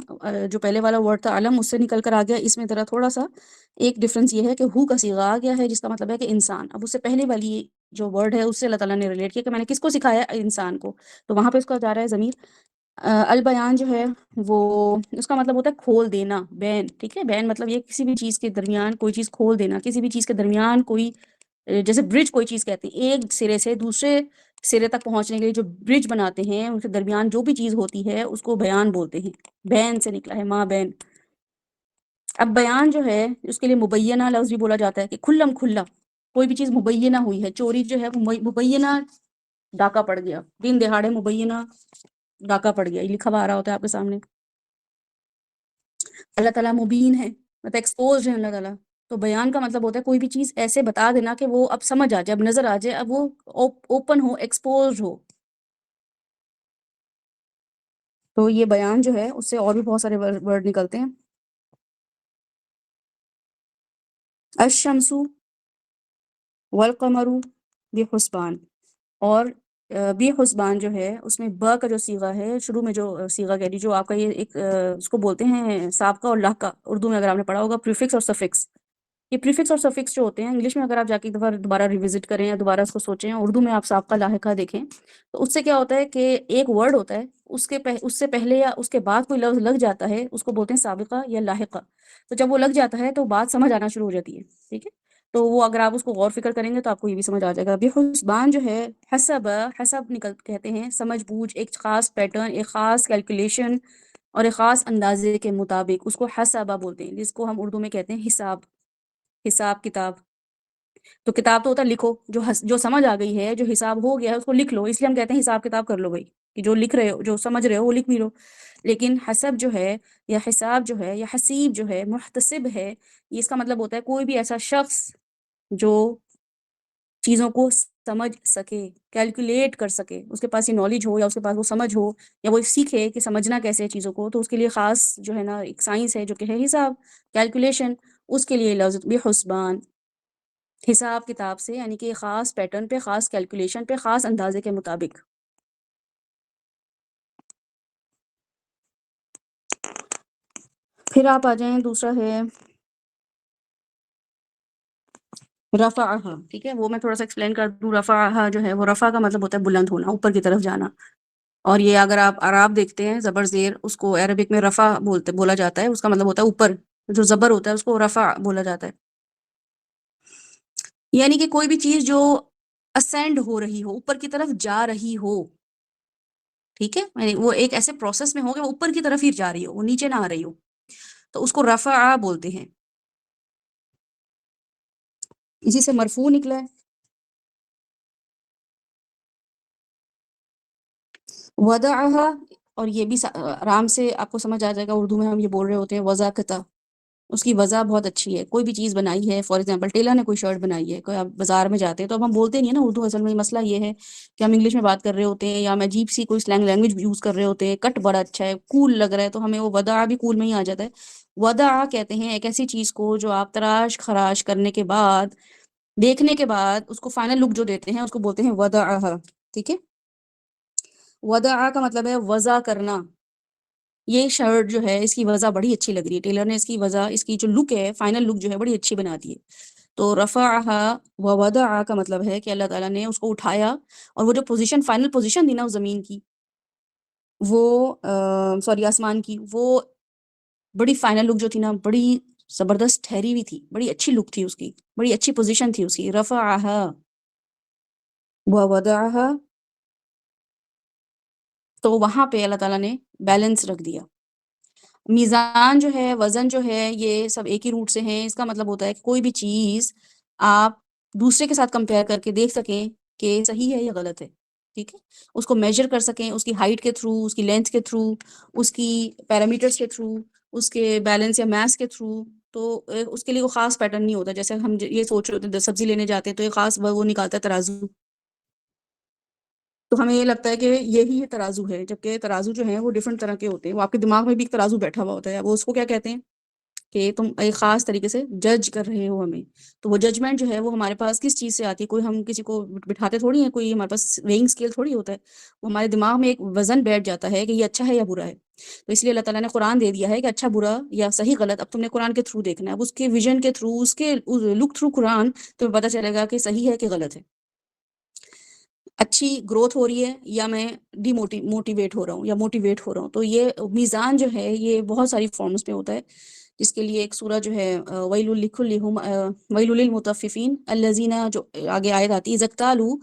[SPEAKER 1] جو پہلے والا ورڈ تھا علم اس سے نکل کر آ گیا، اس میں ذرا تھوڑا سا ایک ڈفرنس یہ ہے کہ ہو کا صیغہ آ گیا ہے جس کا مطلب ہے کہ انسان، اب اس سے پہلے والی جو ورڈ ہے اس سے اللہ تعالیٰ نے ریلیٹ کیا کہ میں نے کس کو سکھایا، انسان کو، تو وہاں پہ اس کا جا رہا ہے ضمیر۔ البیان جو ہے وہ اس کا مطلب ہوتا ہے کھول دینا، بین، ٹھیک ہے، بین مطلب یہ کسی بھی چیز کے درمیان کوئی چیز کھول دینا، کسی بھی چیز کے درمیان کوئی جیسے برج کوئی چیز کہتے ہیں، ایک سرے سے دوسرے سرے تک پہنچنے کے لیے جو برج بناتے ہیں ان کے درمیان جو بھی چیز ہوتی ہے اس کو بیان بولتے ہیں، بین سے نکلا ہے، ماں بین۔ اب بیان جو ہے اس کے لیے مبینہ لفظ بھی بولا جاتا ہے کہ کھلم کھلا کوئی بھی چیز مبینہ ہوئی ہے، چوری جو ہے وہ مبینہ ڈاکہ پڑ گیا، دن دہاڑے مبینہ ڈاکہ پڑ گیا، یہ لکھا ہوا آ رہا ہوتا ہے آپ کے سامنے۔ اللہ تعالیٰ مبین ہے، مطلب ایکسپوزڈ ہے اللہ تعالیٰ، تو بیان کا مطلب ہوتا ہے کوئی بھی چیز ایسے بتا دینا کہ وہ اب سمجھ آ جائے، اب نظر آ جائے، اب وہ اوپن ہو، ایکسپوزڈ ہو، تو یہ بیان جو ہے اس سے اور بھی بہت سارے ورڈ نکلتے ہیں۔ الشمس والقمر بحسبان، اور بحسبان جو ہے اس میں ب کا جو صیغہ ہے شروع میں، جو صیغہ کہہ جو آپ کا یہ ایک اس کو بولتے ہیں سابقہ اور لاحقہ، اردو میں اگر آپ نے پڑھا ہوگا پریفکس اور سفکس، یہ پریفکس اور سفکس جو ہوتے ہیں انگلش میں اگر آپ جا کے دوبارہ ریوزٹ کریں یا دوبارہ اس کو سوچیں، اردو میں آپ سابقہ لاحقہ دیکھیں تو اس سے کیا ہوتا ہے کہ ایک ورڈ ہوتا ہے اس سے پہلے یا اس کے بعد کوئی لفظ لگ جاتا ہے، اس کو بولتے ہیں سابقہ یا لاحقہ، تو جب وہ لگ جاتا ہے تو بات سمجھ آنا شروع ہو جاتی ہے، ٹھیک ہے، تو وہ اگر آپ اس کو غور فکر کریں گے تو آپ کو یہ بھی سمجھ آ جائے گا۔ بحسبان جو ہے حسب، حسب کہتے ہیں سمجھ بوجھ، ایک خاص پیٹرن، ایک خاص کیلکولیشن اور ایک خاص اندازے کے مطابق، اس کو حسبہ بولتے ہیں، جس کو ہم اردو میں کہتے ہیں حساب، حساب کتاب۔ تو کتاب تو ہوتا ہے لکھو، جو سمجھ آ گئی ہے، جو حساب ہو گیا ہے اس کو لکھ لو، اس لیے ہم کہتے ہیں حساب کتاب کر لو بھائی، کہ جو لکھ رہے ہو، جو سمجھ رہے ہو وہ لکھ بھی لو۔ لیکن حسب جو ہے یا حساب جو ہے یا حسیب جو ہے، محتسب ہے، یہ اس کا مطلب ہوتا ہے کوئی بھی ایسا شخص جو چیزوں کو سمجھ سکے، کیلکولیٹ کر سکے، اس کے پاس یہ نالج ہو یا اس کے پاس وہ سمجھ ہو یا وہ سیکھے کہ سمجھنا کیسے ہے چیزوں کو، تو اس کے لیے خاص جو ہے نا ایک سائنس ہے جو کہ ہے حساب، کیلکولیشن، اس کے لیے لفظ بحسبان، حساب کتاب سے، یعنی کہ خاص پیٹرن پہ، خاص کیلکولیشن پہ، خاص اندازے کے مطابق۔ پھر آپ آ جائیں، دوسرا ہے رفعہ، ٹھیک ہے، وہ میں تھوڑا سا ایکسپلین کر دوں۔ رفعہ جو ہے وہ رفع کا مطلب ہوتا ہے بلند ہونا، اوپر کی طرف جانا، اور یہ اگر آپ اعراب دیکھتے ہیں زبر زیر، اس کو عربک میں رفع بولا جاتا ہے، اس کا مطلب ہوتا ہے اوپر، جو زبر ہوتا ہے اس کو رفع بولا جاتا ہے، یعنی کہ کوئی بھی چیز جو اسینڈ ہو رہی ہو، اوپر کی طرف جا رہی ہو، ٹھیک ہے، یعنی وہ ایک ایسے پروسیس میں ہو کہ وہ اوپر کی طرف ہی جا رہی ہو، وہ نیچے نہ آ رہی ہو، تو اس کو رفع بولتے ہیں، اسی سے مرفوع نکلا ہے۔ وضعها، اور یہ بھی آرام سے آپ کو سمجھ آ جائے گا، اردو میں ہم یہ بول رہے ہوتے ہیں وضاقتہ، اس کی وضع بہت اچھی ہے، کوئی بھی چیز بنائی ہے، فار ایگزامپل ٹیلر نے کوئی شرٹ بنائی ہے، کوئی آپ بازار میں جاتے ہیں تو اب ہم بولتے نہیں ہیں نا اردو، اصل میں مسئلہ یہ ہے کہ ہم انگلش میں بات کر رہے ہوتے ہیں یا ہم عجیب سی کوئی سلینگ لینگویج یوز کر رہے ہوتے ہیں، کٹ بڑا اچھا ہے، کول لگ رہا ہے، تو ہمیں وہ وضع بھی کول میں ہی آ جاتا ہے۔ وضع کہتے ہیں ایک ایسی چیز کو جو آپ تراش خراش کرنے کے بعد، دیکھنے کے بعد اس کو فائنل لک جو دیتے ہیں اس کو بولتے ہیں وضعها، ٹھیک ہے۔ وضع کا مطلب ہے وضع کرنا، یہ شرٹ جو ہے اس کی وضع بڑی اچھی لگ رہی ہے، ٹیلر نے اس کی وضع، اس کی جو لک ہے، فائنل لک جو ہے بڑی اچھی بنا دی ہے، تو رفعها ووضع کا مطلب ہے کہ اللہ تعالیٰ نے اس کو اٹھایا، اور وہ جو پوزیشن، فائنل پوزیشن تھی نا اس زمین کی، وہ سوری آسمان کی، وہ بڑی فائنل لک جو تھی نا، بڑی زبردست ٹھہری ہوئی تھی، بڑی اچھی لک تھی اس کی، بڑی اچھی پوزیشن تھی اس کی، رفعها ووضعها، تو وہاں پہ اللہ تعالیٰ نے بیلنس رکھ دیا۔ میزان جو ہے، وزن جو ہے، یہ سب ایک ہی روٹ سے ہیں، اس کا مطلب ہوتا ہے کہ کوئی بھی چیز آپ دوسرے کے ساتھ کمپیئر کر کے دیکھ سکیں کہ صحیح ہے یا غلط ہے، ٹھیک ہے، اس کو میجر کر سکیں، اس کی ہائٹ کے تھرو، اس کی لینتھ کے تھرو، اس کی پیرامیٹرز کے تھرو، اس کے بیلنس یا میس کے تھرو، تو اس کے لیے وہ خاص پیٹرن نہیں ہوتا، جیسے ہم یہ سوچ رہے ہوتے ہیں سبزی لینے جاتے ہیں تو ایک خاص وہ نکالتا ہے ترازو، تو ہمیں یہ لگتا ہے کہ یہی ترازو ہے، جبکہ ترازو جو ہیں وہ ڈفرینٹ طرح کے ہوتے ہیں. وہ آپ کے دماغ میں بھی ایک ترازو بیٹھا ہوا ہوتا ہے. وہ اس کو کیا کہتے ہیں کہ تم ایک خاص طریقے سے جج کر رہے ہو ہمیں. تو وہ ججمنٹ جو ہے وہ ہمارے پاس کس چیز سے آتی ہے؟ کوئی ہم کسی کو بٹھاتے تھوڑی ہیں، کوئی ہمارے پاس ویئنگ اسکیل تھوڑی ہوتا ہے. وہ ہمارے دماغ میں ایک وزن بیٹھ جاتا ہے کہ یہ اچھا ہے یا برا ہے. تو اس لیے اللہ تعالیٰ نے قرآن دے دیا ہے کہ اچھا برا یا صحیح غلط اب تم نے قرآن کے تھرو دیکھنا ہے. اب اس کے ویژن کے تھرو، اس کے لک تھرو قرآن تمہیں پتہ چلے گا کہ صحیح ہے کہ غلط ہے، اچھی گروتھ ہو رہی ہے یا میں ڈی موٹیویٹ ہو رہا ہوں یا موٹیویٹ ہو رہا ہوں. تو یہ میزان جو ہے یہ بہت ساری فارمز میں ہوتا ہے، جس کے لیے ایک سورہ جو ہے ویل للمطففین الذین، جو آگے آیت آتی ہے زکتالو.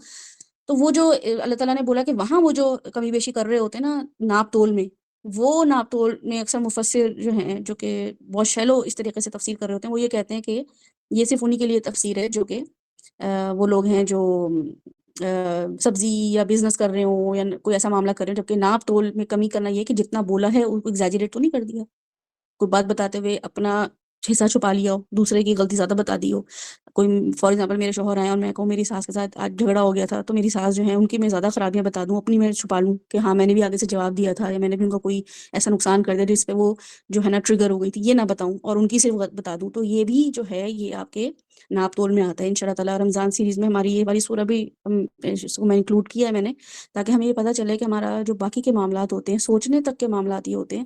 [SPEAKER 1] تو وہ جو اللہ تعالیٰ نے بولا کہ وہاں وہ جو کمی بیشی کر رہے ہوتے ہیں نا ناپ تول میں، وہ ناپ تول میں اکثر مفسر جو ہیں جو کہ بہت شیلو اس طریقے سے تفسیر کر رہے ہوتے ہیں، وہ یہ کہتے ہیں کہ یہ صرف انہی کے لیے تفسیر ہے جو کہ وہ لوگ ہیں جو سبزی یا بزنس کر رہے ہوں یا کوئی ایسا معاملہ کر رہے ہیں. جبکہ ناپ تول میں کمی کرنا یہ کہ جتنا بولا ہے ان کو ایگزیجریٹ تو نہیں کر دیا، کوئی بات بتاتے ہوئے اپنا حصہ چھپا لیا ہو، دوسرے کی غلطی زیادہ بتا دی ہو. کوئی فار ایگزامپل میرے شوہر آئے اور میں کہوں میری ساس کے ساتھ آج جھگڑا ہو گیا تھا، تو میری ساس جو ہے ان کی میں زیادہ خرابیاں بتا دوں، اپنی میں چھپا لوں کہ ہاں میں نے بھی آگے سے جواب دیا تھا یا میں نے بھی ان کو کوئی ایسا نقصان کر دیا جس پہ وہ جو ہے نا ٹریگر ہو گئی تھی، یہ نہ بتاؤں اور ان کی صرف بتا دوں. تو یہ بھی جو ہے یہ آپ کے ناپ تول میں آتا ہے. انشاءاللہ تعالیٰ رمضان سیریز میں ہماری یہ والی سورہ بھی اس کو میں انکلوڈ کیا ہے میں نے، تاکہ ہمیں یہ پتہ چلے کہ ہمارا جو باقی کے معاملات ہوتے ہیں، سوچنے تک کے معاملات یہ ہوتے ہیں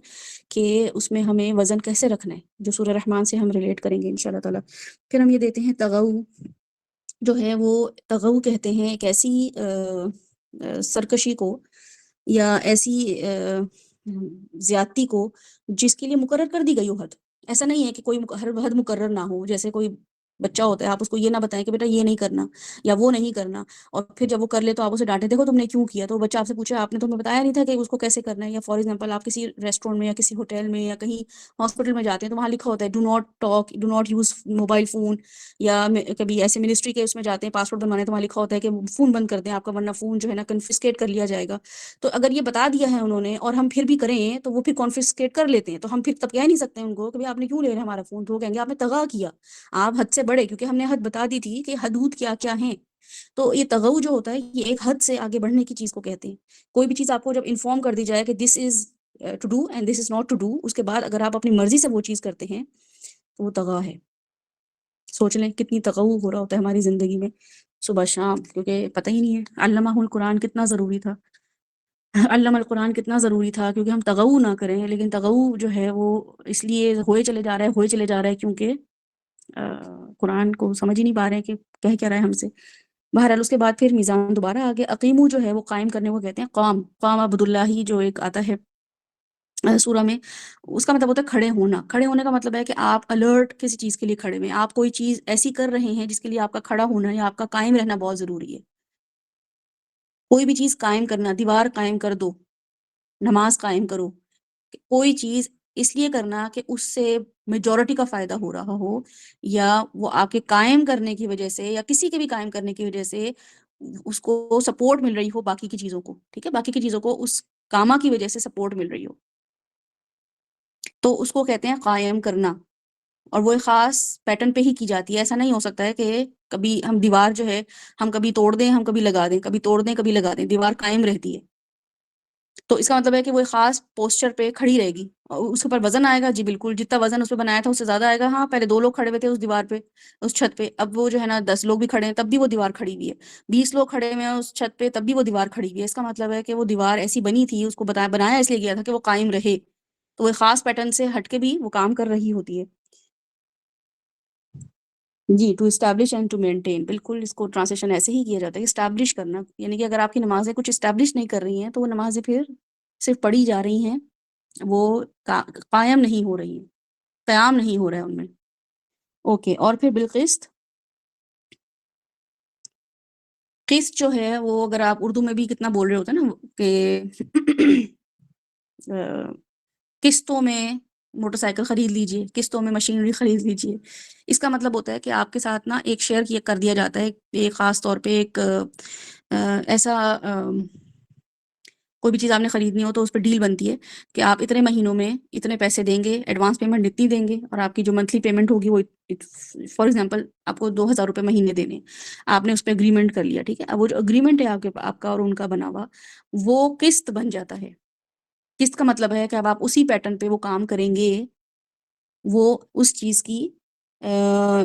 [SPEAKER 1] کہ اس میں ہمیں وزن کیسے رکھنا ہے، جو سورہ رحمان سے ہم ریلیٹ کریں گے انشاءاللہ تعالیٰ. پھر ہم یہ دیتے ہیں تغو، جو ہے وہ تغو کہتے ہیں ایک ایسی سرکشی کو یا ایسی زیادتی کو جس کے لیے مقرر کر دی گئی ہو حد. ایسا نہیں ہے کہ کوئی ہر حد مقرر نہ ہو. جیسے کوئی بچہ ہوتا ہے، آپ اس کو یہ نہ بتائیں کہ بیٹا یہ نہیں کرنا یا وہ نہیں کرنا، اور پھر جب وہ کر لے تو آپ اسے ڈانٹیں دیکھو تم نے کیوں کیا. تو وہ بچہ آپ سے پوچھے آپ نے تمہیں بتایا نہیں تھا کہ اس کو کیسے کرنا ہے. یا فار ایگزامپل آپ کسی ریسٹورینٹ میں یا کسی ہوٹل میں یا کہیں ہاسپٹل میں جاتے ہیں تو وہاں لکھا ہوتا ہے do not talk, do not use mobile phone. یا کبھی ایسے منسٹری کے اس میں جاتے ہیں پاسپورٹ بنوانے تو وہاں لکھا ہوتا ہے کہ فون بند کر دیں آپ کا ورنہ فون جو ہے نا کنفسکیٹ کر لیا جائے گا. تو اگر یہ بتا دیا ہے انہوں نے اور ہم پھر بھی کریں تو وہ پھر کنفسکیٹ کر لیتے ہیں. تو ہم پھر تب کہہ نہیں سکتے ان کو کہ بھئی آپ نے کیوں لے رہے ہمارا فون. تو وہ کہیں گے آپ نے طغا کیا، آپ حد سے بڑھے، کیونکہ ہم نے حد بتا دی تھی کہ حدود کیا کیا ہیں. تو یہ تغو جو ہوتا ہے یہ ایک حد سے آگے بڑھنے کی چیز کو کہتے ہیں. کوئی بھی چیز آپ کو جب انفارم کر دی جائے کہ this is to do and this is not to do, اس کے بعد اگر آپ اپنی مرضی سے وہ چیز کرتے ہیں تو وہ طغا ہے. سوچ لیں کتنی تغو ہو رہا ہوتا ہے ہماری زندگی میں صبح شام، کیونکہ پتہ ہی نہیں ہے علمہ القرآن کتنا ضروری تھا، علم القرآن کتنا ضروری تھا، کیونکہ ہم تغو نہ کریں. لیکن تغو جو ہے وہ اس لیے ہوئے چلے جا رہا ہے کیونکہ قرآن کو سمجھ ہی نہیں پا رہے ہیں کہ کہہ کیا رہا ہے ہم سے. بہرحال اس کے بعد پھر میزان دوبارہ آگے اقیمو جو ہے وہ قائم کرنے کو کہتے ہیں. قام عبداللہ جو ایک آتا ہے سورہ میں، اس کا مطلب ہوتا ہے کھڑے ہونا. کھڑے ہونے کا مطلب ہے کہ آپ الرٹ کسی چیز کے لیے کھڑے ہوئے، آپ کوئی چیز ایسی کر رہے ہیں جس کے لیے آپ کا کھڑا ہونا یا آپ کا قائم رہنا بہت ضروری ہے. کوئی بھی چیز قائم کرنا، دیوار قائم کر دو، نماز قائم کرو، کوئی چیز اس لیے کرنا کہ اس سے میجورٹی کا فائدہ ہو رہا ہو، یا وہ آپ کے قائم کرنے کی وجہ سے یا کسی کے بھی قائم کرنے کی وجہ سے اس کو سپورٹ مل رہی ہو باقی کی چیزوں کو. ٹھیک ہے، باقی کی چیزوں کو اس کاما کی وجہ سے سپورٹ مل رہی ہو تو اس کو کہتے ہیں قائم کرنا. اور وہ ایک خاص پیٹرن پہ ہی کی جاتی ہے. ایسا نہیں ہو سکتا ہے کہ کبھی ہم دیوار جو ہے ہم کبھی توڑ دیں ہم کبھی لگا دیں، کبھی توڑ دیں کبھی لگا دیں، دیوار قائم رہتی ہے. تو اس کا مطلب ہے کہ وہ ایک خاص پوسچر پہ کھڑی رہے گی. اور اس کے اوپر وزن آئے گا، جی بالکل جتنا وزن اس پہ بنایا تھا اس سے زیادہ آئے گا. ہاں پہلے 2 لوگ کھڑے ہوئے تھے اس دیوار پہ، اس چھت پہ، اب وہ جو ہے نا 10 لوگ بھی کھڑے ہیں تب بھی وہ دیوار کھڑی ہوئی ہے. 20 لوگ کھڑے ہوئے ہیں اس چھت پہ تب بھی وہ دیوار کھڑی ہوئی ہے. اس کا مطلب ہے کہ وہ دیوار ایسی بنی تھی، اس کو بنایا اس لیے گیا تھا کہ وہ قائم رہے. تو وہ ایک خاص پیٹرن سے ہٹ کے بھی وہ کام کر رہی ہوتی ہے. جی، to establish and to maintain, بالکل اس کو ٹرانسلیشن ایسے ہی کیا جاتا ہے، اسٹیبلش کرنا. یعنی کہ اگر آپ کی نمازیں کچھ اسٹیبلش نہیں کر رہی ہیں تو وہ نمازیں پھر صرف پڑھی جا رہی ہیں، وہ قائم نہیں ہو رہی ہیں، قیام نہیں ہو رہا ہے ان میں. اوکے، اور پھر بالقسط، قسط جو ہے وہ اگر آپ اردو میں بھی کتنا بول رہے ہوتے ہیں نا کہ قسطوں میں موٹر سائیکل خرید لیجئے، قسطوں میں مشینری خرید لیجئے. اس کا مطلب ہوتا ہے کہ آپ کے ساتھ نا ایک شیئر کر دیا جاتا ہے ایک خاص طور پہ ایک ایسا کوئی بھی چیز آپ نے خریدنی ہو تو اس پہ ڈیل بنتی ہے کہ آپ اتنے مہینوں میں اتنے پیسے دیں گے، ایڈوانس پیمنٹ اتنی دیں گے، اور آپ کی جو منتھلی پیمنٹ ہوگی وہ فار ایگزامپل آپ کو 2000 روپے مہینے دینے، آپ نے اس پہ اگریمنٹ کر لیا، ٹھیک ہے. اب وہ جو اگریمنٹ ہے آپ کا اور ان کا بنا ہوا، وہ قسط بن جاتا ہے. قسط کا مطلب ہے کہ اب آپ اسی پیٹرن پہ وہ کام کریں گے، وہ اس چیز کی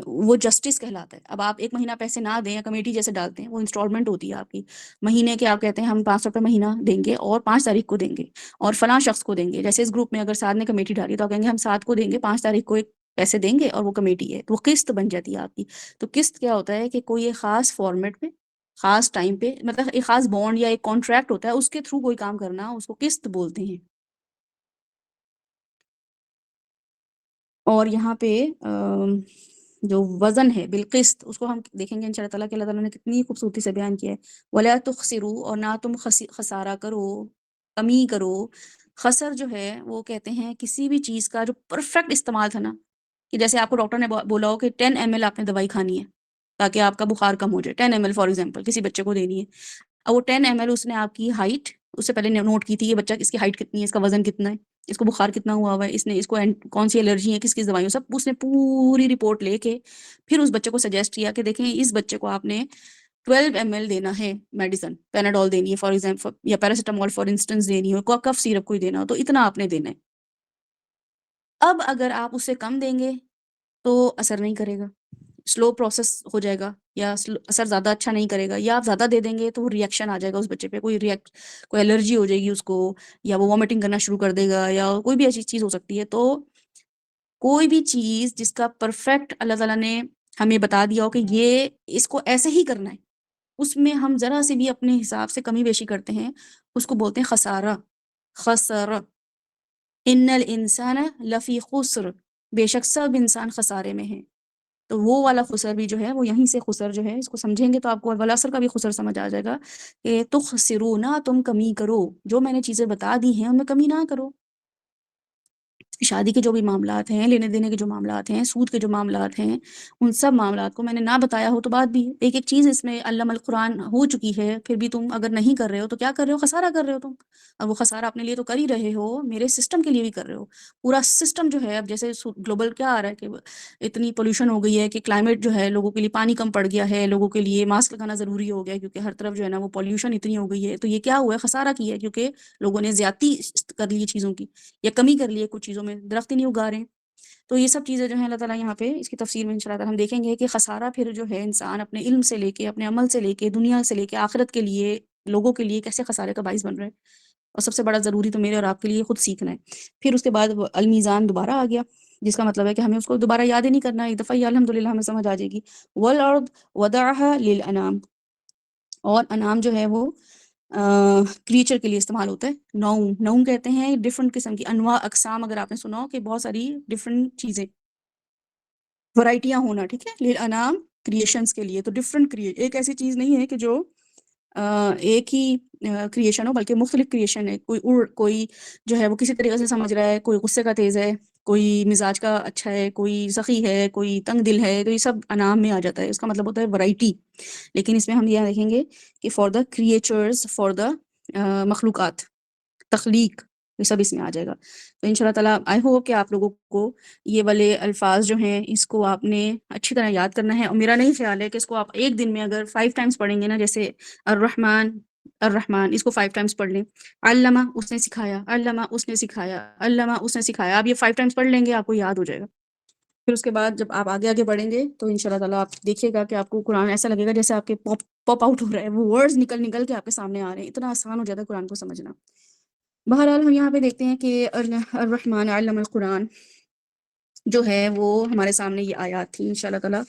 [SPEAKER 1] وہ جسٹس کہلاتا ہے. اب آپ ایک مہینہ پیسے نہ دیں یا کمیٹی جیسے ڈالتے ہیں، وہ انسٹالمنٹ ہوتی ہے آپ کی مہینے کے. آپ کہتے ہیں ہم 500 روپے مہینہ دیں گے اور 5 تاریخ کو دیں گے اور فلاں شخص کو دیں گے. جیسے اس گروپ میں اگر سعد نے کمیٹی ڈالی تو آپ کہیں گے ہم 7 کو دیں گے، 5 تاریخ کو ایک پیسے دیں گے اور وہ کمیٹی ہے، تو وہ قسط بن جاتی ہے آپ کی. تو قسط کیا ہوتا ہے کہ کوئی ایک خاص فارمیٹ پہ خاص ٹائم پہ، مطلب ایک خاص بانڈ یا ایک کانٹریکٹ ہوتا ہے، اس کے تھرو کوئی کام کرنا، اس کو قسط بولتے ہیں. اور یہاں پہ جو وزن ہے بالقسط، اس کو ہم دیکھیں گے انشاءاللہ تعالیٰ کہ اللہ تعالیٰ نے کتنی خوبصورتی سے بیان کیا ہے. وَلَا تُخْسِرُوا، اور نہ تم خسارہ کرو، کمی کرو. خسر جو ہے وہ کہتے ہیں کسی بھی چیز کا جو پرفیکٹ استعمال تھا نا، کہ جیسے آپ کو ڈاکٹر نے بولا ہو کہ 10 ml آپ نے دوائی کھانی ہے تاکہ آپ کا بخار کم ہو جائے، 10 ml فار ایگزامپل کسی بچے کو دینی ہے. اب وہ 10 ml اس نے آپ کی ہائٹ اس سے پہلے نوٹ کی تھی، یہ بچہ اس کی ہائٹ کتنی ہے، اس کا وزن کتنا ہے، اس کو بخار کتنا ہوا ہوا ہے، اس نے اس کو کون سی الرجی ہے، کس کس دوائیوں، سب اس نے پوری رپورٹ لے کے پھر اس بچے کو سجیسٹ کیا کہ دیکھیں اس بچے کو آپ نے 12 ml دینا ہے میڈیسن، پیناڈول دینی ہے فار ایگزامپل، یا پیراسیٹامول فار انسٹنس دینی ہو، کف سیرپ کوئی دینا ہو تو اتنا آپ نے دینا ہے. اب اگر آپ اس سے کم دیں گے تو اثر نہیں کرے گا، سلو پروسیس ہو جائے گا، یا اثر زیادہ اچھا نہیں کرے گا. یا آپ زیادہ دے دیں گے تو وہ ریئیکشن آ جائے گا اس بچے پہ، کوئی الرجی ہو جائے گی اس کو، یا وہ وامٹنگ کرنا شروع کر دے گا، یا کوئی بھی ایسی چیز ہو سکتی ہے. تو کوئی بھی چیز جس کا پرفیکٹ اللہ تعالیٰ نے ہمیں بتا دیا ہو کہ یہ اس کو ایسے ہی کرنا ہے، اس میں ہم ذرا سے بھی اپنے حساب سے کمی بیشی کرتے ہیں، اس کو بولتے ہیں خسارہ. خسارہ، ان الانسان لفی خسر، بے شک سب انسان خسارے میں ہیں. تو وہ والا خسر بھی جو ہے وہ یہیں سے خسر جو ہے اس کو سمجھیں گے تو آپ کو والعصر کا بھی خسر سمجھ آ جائے گا کہ تخسرون، تم کمی کرو، جو میں نے چیزیں بتا دی ہیں ان میں کمی نہ کرو. شادی کے جو بھی معاملات ہیں، لینے دینے کے جو معاملات ہیں، سود کے جو معاملات ہیں، ان سب معاملات کو میں نے نہ بتایا ہو تو بات بھی ایک ایک چیز اس میں علم القرآن ہو چکی ہے، پھر بھی تم اگر نہیں کر رہے ہو تو کیا کر رہے ہو؟ خسارہ کر رہے ہو تم. اور وہ خسارہ اپنے لیے تو کر ہی رہے ہو، میرے سسٹم کے لیے بھی کر رہے ہو. پورا سسٹم جو ہے اب جیسے گلوبل کیا آ رہا ہے کہ اتنی پولوشن ہو گئی ہے کہ کلائمیٹ جو ہے، لوگوں کے لیے پانی کم پڑ گیا ہے، لوگوں کے لیے ماسک لگانا ضروری ہو گیا ہے کیونکہ ہر طرف جو ہے نا وہ پولوشن اتنی ہو گئی ہے. تو یہ کیا ہوا ہے؟ خسارہ کیا ہے، کیونکہ لوگوں نے زیادتی کر لی چیزوں کی یا کمی کر لی ہے کچھ چیزوں میں، درخت ہی نہیں اگا رہے ہیں. تو یہ سب چیزیں جو ہیں اللہ تعالیٰ یہاں پہ اس کی تفسیر میں انشاءاللہ تعالیٰ ہم دیکھیں گے کہ خسارہ پھر جو ہے انسان اپنے علم سے لے کے، اپنے عمل سے لے کے، دنیا سے لے کے آخرت کے لیے، لوگوں کے لیے کیسے خسارے کا باعث بن رہا ہے. اور سب سے بڑا ضروری تو میرے اور آپ کے لیے خود سیکھنا ہے. پھر اس کے بعد المیزان دوبارہ آ گیا، جس کا مطلب ہے کہ ہمیں اس کو دوبارہ یاد ہی نہیں کرنا، ایک دفعہ یہ الحمدللہ ہمیں سمجھ آ جائے گی. والارض وضعها للانام، اور انعام جو ہے وہ کریچر کے لیے استعمال ہوتا ہے. نوم کہتے ہیں ڈفرنٹ قسم کی انواع اقسام، اگر آپ نے سنا ہو کہ بہت ساری ڈفرنٹ چیزیں، ورائٹیاں ہونا، ٹھیک ہے. للانام کریشنز کے لیے، تو ڈفرنٹ ایک ایسی چیز نہیں ہے کہ جو ایک ہی کریشن ہو، بلکہ مختلف کریشن ہے. کوئی جو ہے وہ کسی طریقے سے سمجھ رہا ہے، کوئی غصے کا تیز ہے، کوئی مزاج کا اچھا ہے، کوئی سخی ہے، کوئی تنگ دل ہے، تو یہ سب انعام میں آ جاتا ہے. اس کا مطلب ہوتا ہے ورائٹی. لیکن اس میں ہم یہ دیکھیں گے کہ for the creatures, for the مخلوقات، تخلیق، یہ سب اس میں آ جائے گا. تو ان شاء اللہ تعالیٰ آئی ہوپ کہ آپ لوگوں کو یہ والے الفاظ جو ہیں اس کو آپ نے اچھی طرح یاد کرنا ہے. اور میرا نہیں خیال ہے کہ اس کو آپ ایک دن میں اگر 5 ٹائمز پڑھیں گے نا، جیسے الرحمن اس کو 5 ٹائمز پڑھ لیں، علامہ اس نے سکھایا، علامہ اس نے سکھایا، علامہ اس نے سکھایا، آپ یہ 5 ٹائمز پڑھ لیں گے آپ کو یاد ہو جائے گا. پھر اس کے بعد جب آپ آگے آگے بڑھیں گے تو ان شاء اللہ تعالیٰ آپ دیکھیے گا کہ آپ کو قرآن ایسا لگے گا جیسے آپ کے پاپ آؤٹ ہو رہا ہے، وہ ورڈز نکل نکل کے آپ کے سامنے آ رہے ہیں. اتنا آسان ہو جاتا ہے قرآن کو سمجھنا. بہرحال ہم یہاں پہ دیکھتے ہیں کہ الرحمن علم القرآن جو ہے وہ ہمارے سامنے یہ آیات تھی. ان شاء اللہ تعالیٰ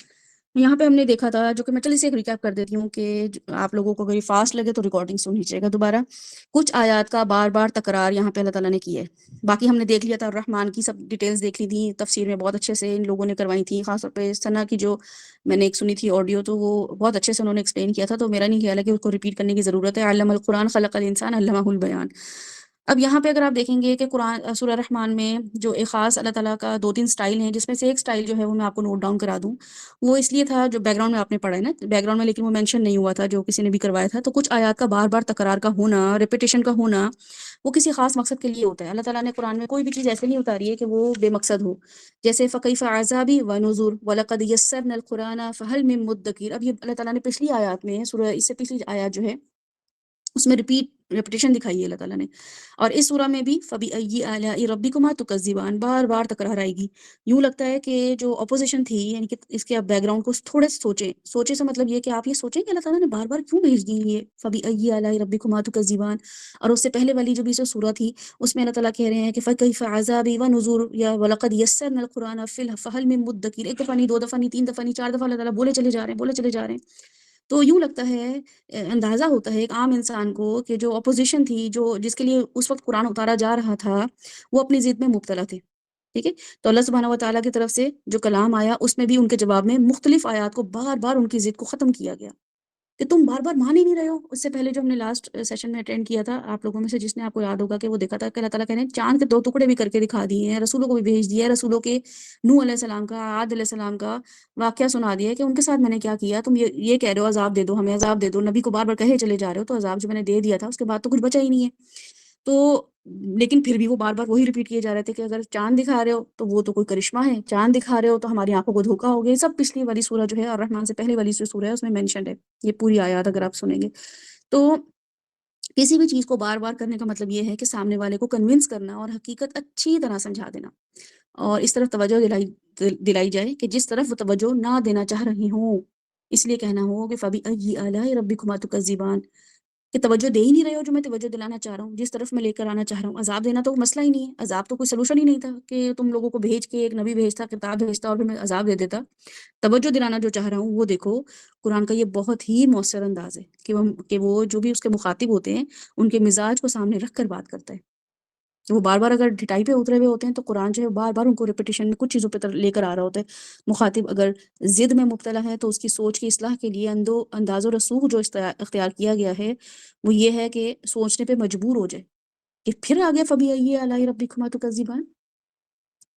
[SPEAKER 1] یہاں پہ ہم نے دیکھا تھا، جو کہ میں چلیے سے ایک ریکیپ کر دیتی ہوں کہ آپ لوگوں کو اگر یہ فاسٹ لگے تو ریکارڈنگ سن لیجیے گا دوبارہ. کچھ آیات کا بار بار تکرار یہاں پہ اللہ تعالیٰ نے کی ہے. باقی ہم نے دیکھ لیا تھا الرحمن کی سب ڈیٹیلز دیکھ لی تھی، تفسیر میں بہت اچھے سے ان لوگوں نے کروائی تھی. خاص طور پہ ثنا کی جو میں نے ایک سنی تھی آڈیو، تو وہ بہت اچھے سے انہوں نے ایکسپلین کیا تھا. تو میرا نہیں خیال ہے کہ اس کو ریپیٹ کرنے کی ضرورت ہے. علم القرآن خلق الانسان علمہ البیان. اب یہاں پہ اگر آپ دیکھیں گے کہ قرآن سورہ رحمان میں جو ایک خاص اللہ تعالیٰ کا 2-3 سٹائل ہیں، جس میں سے ایک سٹائل جو ہے وہ میں آپ کو نوٹ ڈاؤن کرا دوں. وہ اس لیے تھا جو بیک گراؤنڈ میں آپ نے پڑھا ہے نا، بیک گراؤنڈ میں لیکن وہ مینشن نہیں ہوا تھا جو کسی نے بھی کروایا تھا. تو کچھ آیات کا بار بار تکرار کا ہونا، ریپیٹیشن کا ہونا، وہ کسی خاص مقصد کے لیے ہوتا ہے. اللہ تعالیٰ نے قرآن میں کوئی بھی چیز ایسے نہیں اتاری ہے کہ وہ بے مقصد ہو. جیسے فَكَيْفَ عَذَابِي وَنُذُرِ وَلَقَدْ يَسَّرْنَا الْقُرْآنَ فَهَلْ مِن مُدَّكِرٍ. اب یہ اللہ تعالیٰ نے پچھلی آیات میں سورہ، اس سے پچھلی آیات جو ہے اس میں ریپیٹیشن دکھائی ہے اللہ تعالیٰ نے. اور اس سورہ میں بھی فَبِأَيِّ آلَاءِ رَبِّكُمَا تُكَذِّبَانِ بار بار تکرار آئے گی. یوں لگتا ہے کہ جو اپوزیشن تھی، یعنی کہ اس کے آپ بیک گراؤنڈ کو تھوڑے سے سوچیں سے مطلب یہ کہ آپ یہ سوچیں کہ اللہ تعالیٰ نے بار بار کیوں بھیج دی یہ فَبِأَيِّ آلَاءِ رَبِّكُمَا تُكَذِّبَانِ. اور اس سے پہلے والی جو بھی سورہ تھی اس میں اللہ تعالیٰ کہہ رہے ہیں کہ فَكَيْفَ عَذَابِي وَنُذُرِ یا وَلَقَدْ يَسَّرْنَا الْقُرْآنَ فَهَلْ مِن مُدَّكِرٍ. ایک دفعہ نہیں، 2 دفعہ نہیں، 3 دفعہ نہیں، 4 دفعہ اللہ تعالیٰ بولے چلے جا رہے ہیں. تو یوں لگتا ہے، اندازہ ہوتا ہے ایک عام انسان کو کہ جو اپوزیشن تھی، جو جس کے لیے اس وقت قرآن اتارا جا رہا تھا، وہ اپنی ضد میں مبتلا تھے. ٹھیک ہے. تو اللہ سبحانہ و تعالیٰ کی طرف سے جو کلام آیا اس میں بھی ان کے جواب میں مختلف آیات کو بار بار ان کی ضد کو ختم کیا گیا کہ تم بار بار مان ہی نہیں رہے ہو. اس سے پہلے جو ہم نے لاسٹ سیشن میں اٹینڈ کیا تھا، آپ لوگوں میں سے جس نے، آپ کو یاد ہوگا کہ وہ دیکھا تھا کہ اللہ تعالیٰ کہنے چاند کے 2 ٹکڑے بھی کر کے دکھا دیے ہیں، رسولوں کو بھی بھیج دیا ہے، رسولوں کے نوح علیہ السلام کا، عاد علیہ السلام کا واقعہ سنا دیا ہے کہ ان کے ساتھ میں نے کیا کیا. تم یہ کہہ رہے ہو عذاب دے دو، ہمیں عذاب دے دو، نبی کو بار بار کہے چلے جا رہے ہو، تو عذاب جو میں نے دے دیا تھا اس کے بعد تو کچھ بچا ہی نہیں ہے. تو لیکن پھر بھی وہ بار بار وہی ریپیٹ کیے جا رہے تھے کہ اگر چاند دکھا رہے ہو تو وہ تو کوئی کرشمہ ہے، چاند دکھا رہے ہو تو ہماری آنکھوں کو دھوکا ہو گیا. سب پچھلی والی سورہ جو ہے اور رحمان سے پہلے والی جو سورہ ہے اس میں مینشنڈ ہے یہ پوری آیات اگر آپ سنیں گے. تو کسی بھی چیز کو بار بار کرنے کا مطلب یہ ہے کہ سامنے والے کو کنونس کرنا اور حقیقت اچھی طرح سمجھا دینا اور اس طرف توجہ دلائی جائے کہ جس طرف وہ توجہ نہ دینا چاہ رہی ہوں. اس لیے کہنا ہو کہ فَبِأَيِّ آلَاءِ رَبِّكُمَا تُكَذِّبَانِ، کہ توجہ دے ہی نہیں رہے ہو جو میں توجہ دلانا چاہ رہا ہوں، جس طرف میں لے کر آنا چاہ رہا ہوں. عذاب دینا تو مسئلہ ہی نہیں ہے، عذاب تو کوئی سلوشن ہی نہیں تھا کہ تم لوگوں کو بھیج کے ایک نبی بھیجتا، کتاب بھیجتا اور پھر میں عذاب دے دیتا. توجہ دلانا جو چاہ رہا ہوں وہ دیکھو قرآن کا یہ بہت ہی مؤثر انداز ہے کہ وہ جو بھی اس کے مخاطب ہوتے ہیں ان کے مزاج کو سامنے رکھ کر بات کرتا ہے. وہ بار بار اگر ڈٹائی پہ اترے ہوئے ہوتے ہیں تو قرآن جو ہے بار بار ان کو ریپیٹیشن میں کچھ چیزوں پہ لے کر آ رہا ہوتا ہے. مخاطب اگر ضد میں مبتلا ہے تو اس کی سوچ کی اصلاح کے لیے انداز و رسوخ جو اختیار کیا گیا ہے وہ یہ ہے کہ سوچنے پہ مجبور ہو جائے کہ پھر آگے فَبِأَيِّ آلَاءِ رَبِّكُمَا تُكَذِّبَانِ.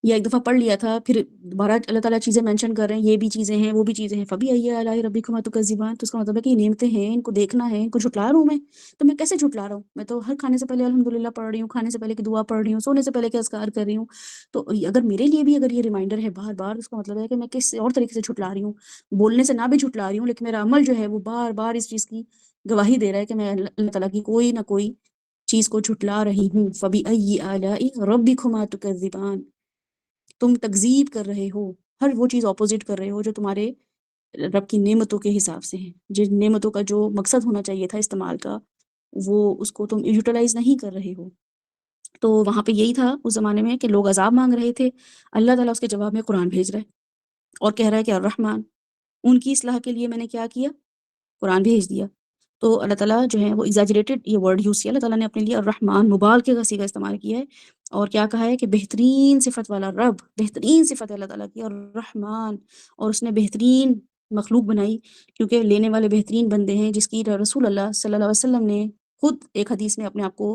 [SPEAKER 1] یا ایک دفعہ پڑھ لیا تھا، پھر دوبارہ اللہ تعالیٰ چیزیں مینشن کر رہے ہیں، یہ بھی چیزیں ہیں وہ بھی چیزیں ہیں. فَبِأَيِّ آلَاءِ رَبِّكُمَا تُكَذِّبَانِ، تو اس کا مطلب ہے کہ یہ نعمتیں ہیں، ان کو دیکھنا ہے، ان کو جھٹلا رہا ہوں میں. تو میں کیسے جھٹلا رہا ہوں؟ میں تو ہر کھانے سے پہلے الحمدللہ پڑھ رہی ہوں، کھانے سے پہلے کی دعا پڑھ رہی ہوں، سونے سے پہلے کے اذکار کر رہی ہوں. تو اگر میرے لیے بھی اگر یہ ریمائنڈر ہے بار بار، اس کا مطلب ہے کہ میں کس اور طریقے سے جھٹلا رہی ہوں. بولنے سے نہ بھی جھٹلا رہی ہوں لیکن میرا عمل جو ہے وہ بار بار اس چیز کی گواہی دے رہا ہے کہ میں اللہ تعالیٰ کی کوئی نہ کوئی چیز کو جھٹلا رہی ہوں. فَبِأَيِّ آلَاءِ رَبِّكُمَا تُكَذِّبَانِ، تم تکذیب کر رہے ہو، ہر وہ چیز اپوزٹ کر رہے ہو جو تمہارے رب کی نعمتوں کے حساب سے ہیں، جن نعمتوں کا جو مقصد ہونا چاہیے تھا استعمال کا، وہ اس کو تم یوٹیلائز نہیں کر رہے ہو. تو وہاں پہ یہی تھا اس زمانے میں کہ لوگ عذاب مانگ رہے تھے، اللہ تعالیٰ اس کے جواب میں قرآن بھیج رہا ہے اور کہہ رہا ہے کہ الرحمن، ان کی اصلاح کے لیے میں نے کیا کیا؟ قرآن بھیج دیا. تو اللہ تعالیٰ جو ہے وہ ایگزیجریٹڈ یہ ورڈ یوز کیا اللہ تعالیٰ نے اپنے لیے، الرحمن مبالغے کا صیغہ استعمال کیا ہے اور کیا کہا ہے کہ بہترین صفت والا رب، بہترین صفت ہے اللہ تعالیٰ کی، اور الرحمن، اور اس نے بہترین مخلوق بنائی کیونکہ لینے والے بہترین بندے ہیں، جس کی رسول اللہ صلی اللہ علیہ وسلم نے خود ایک حدیث میں اپنے آپ کو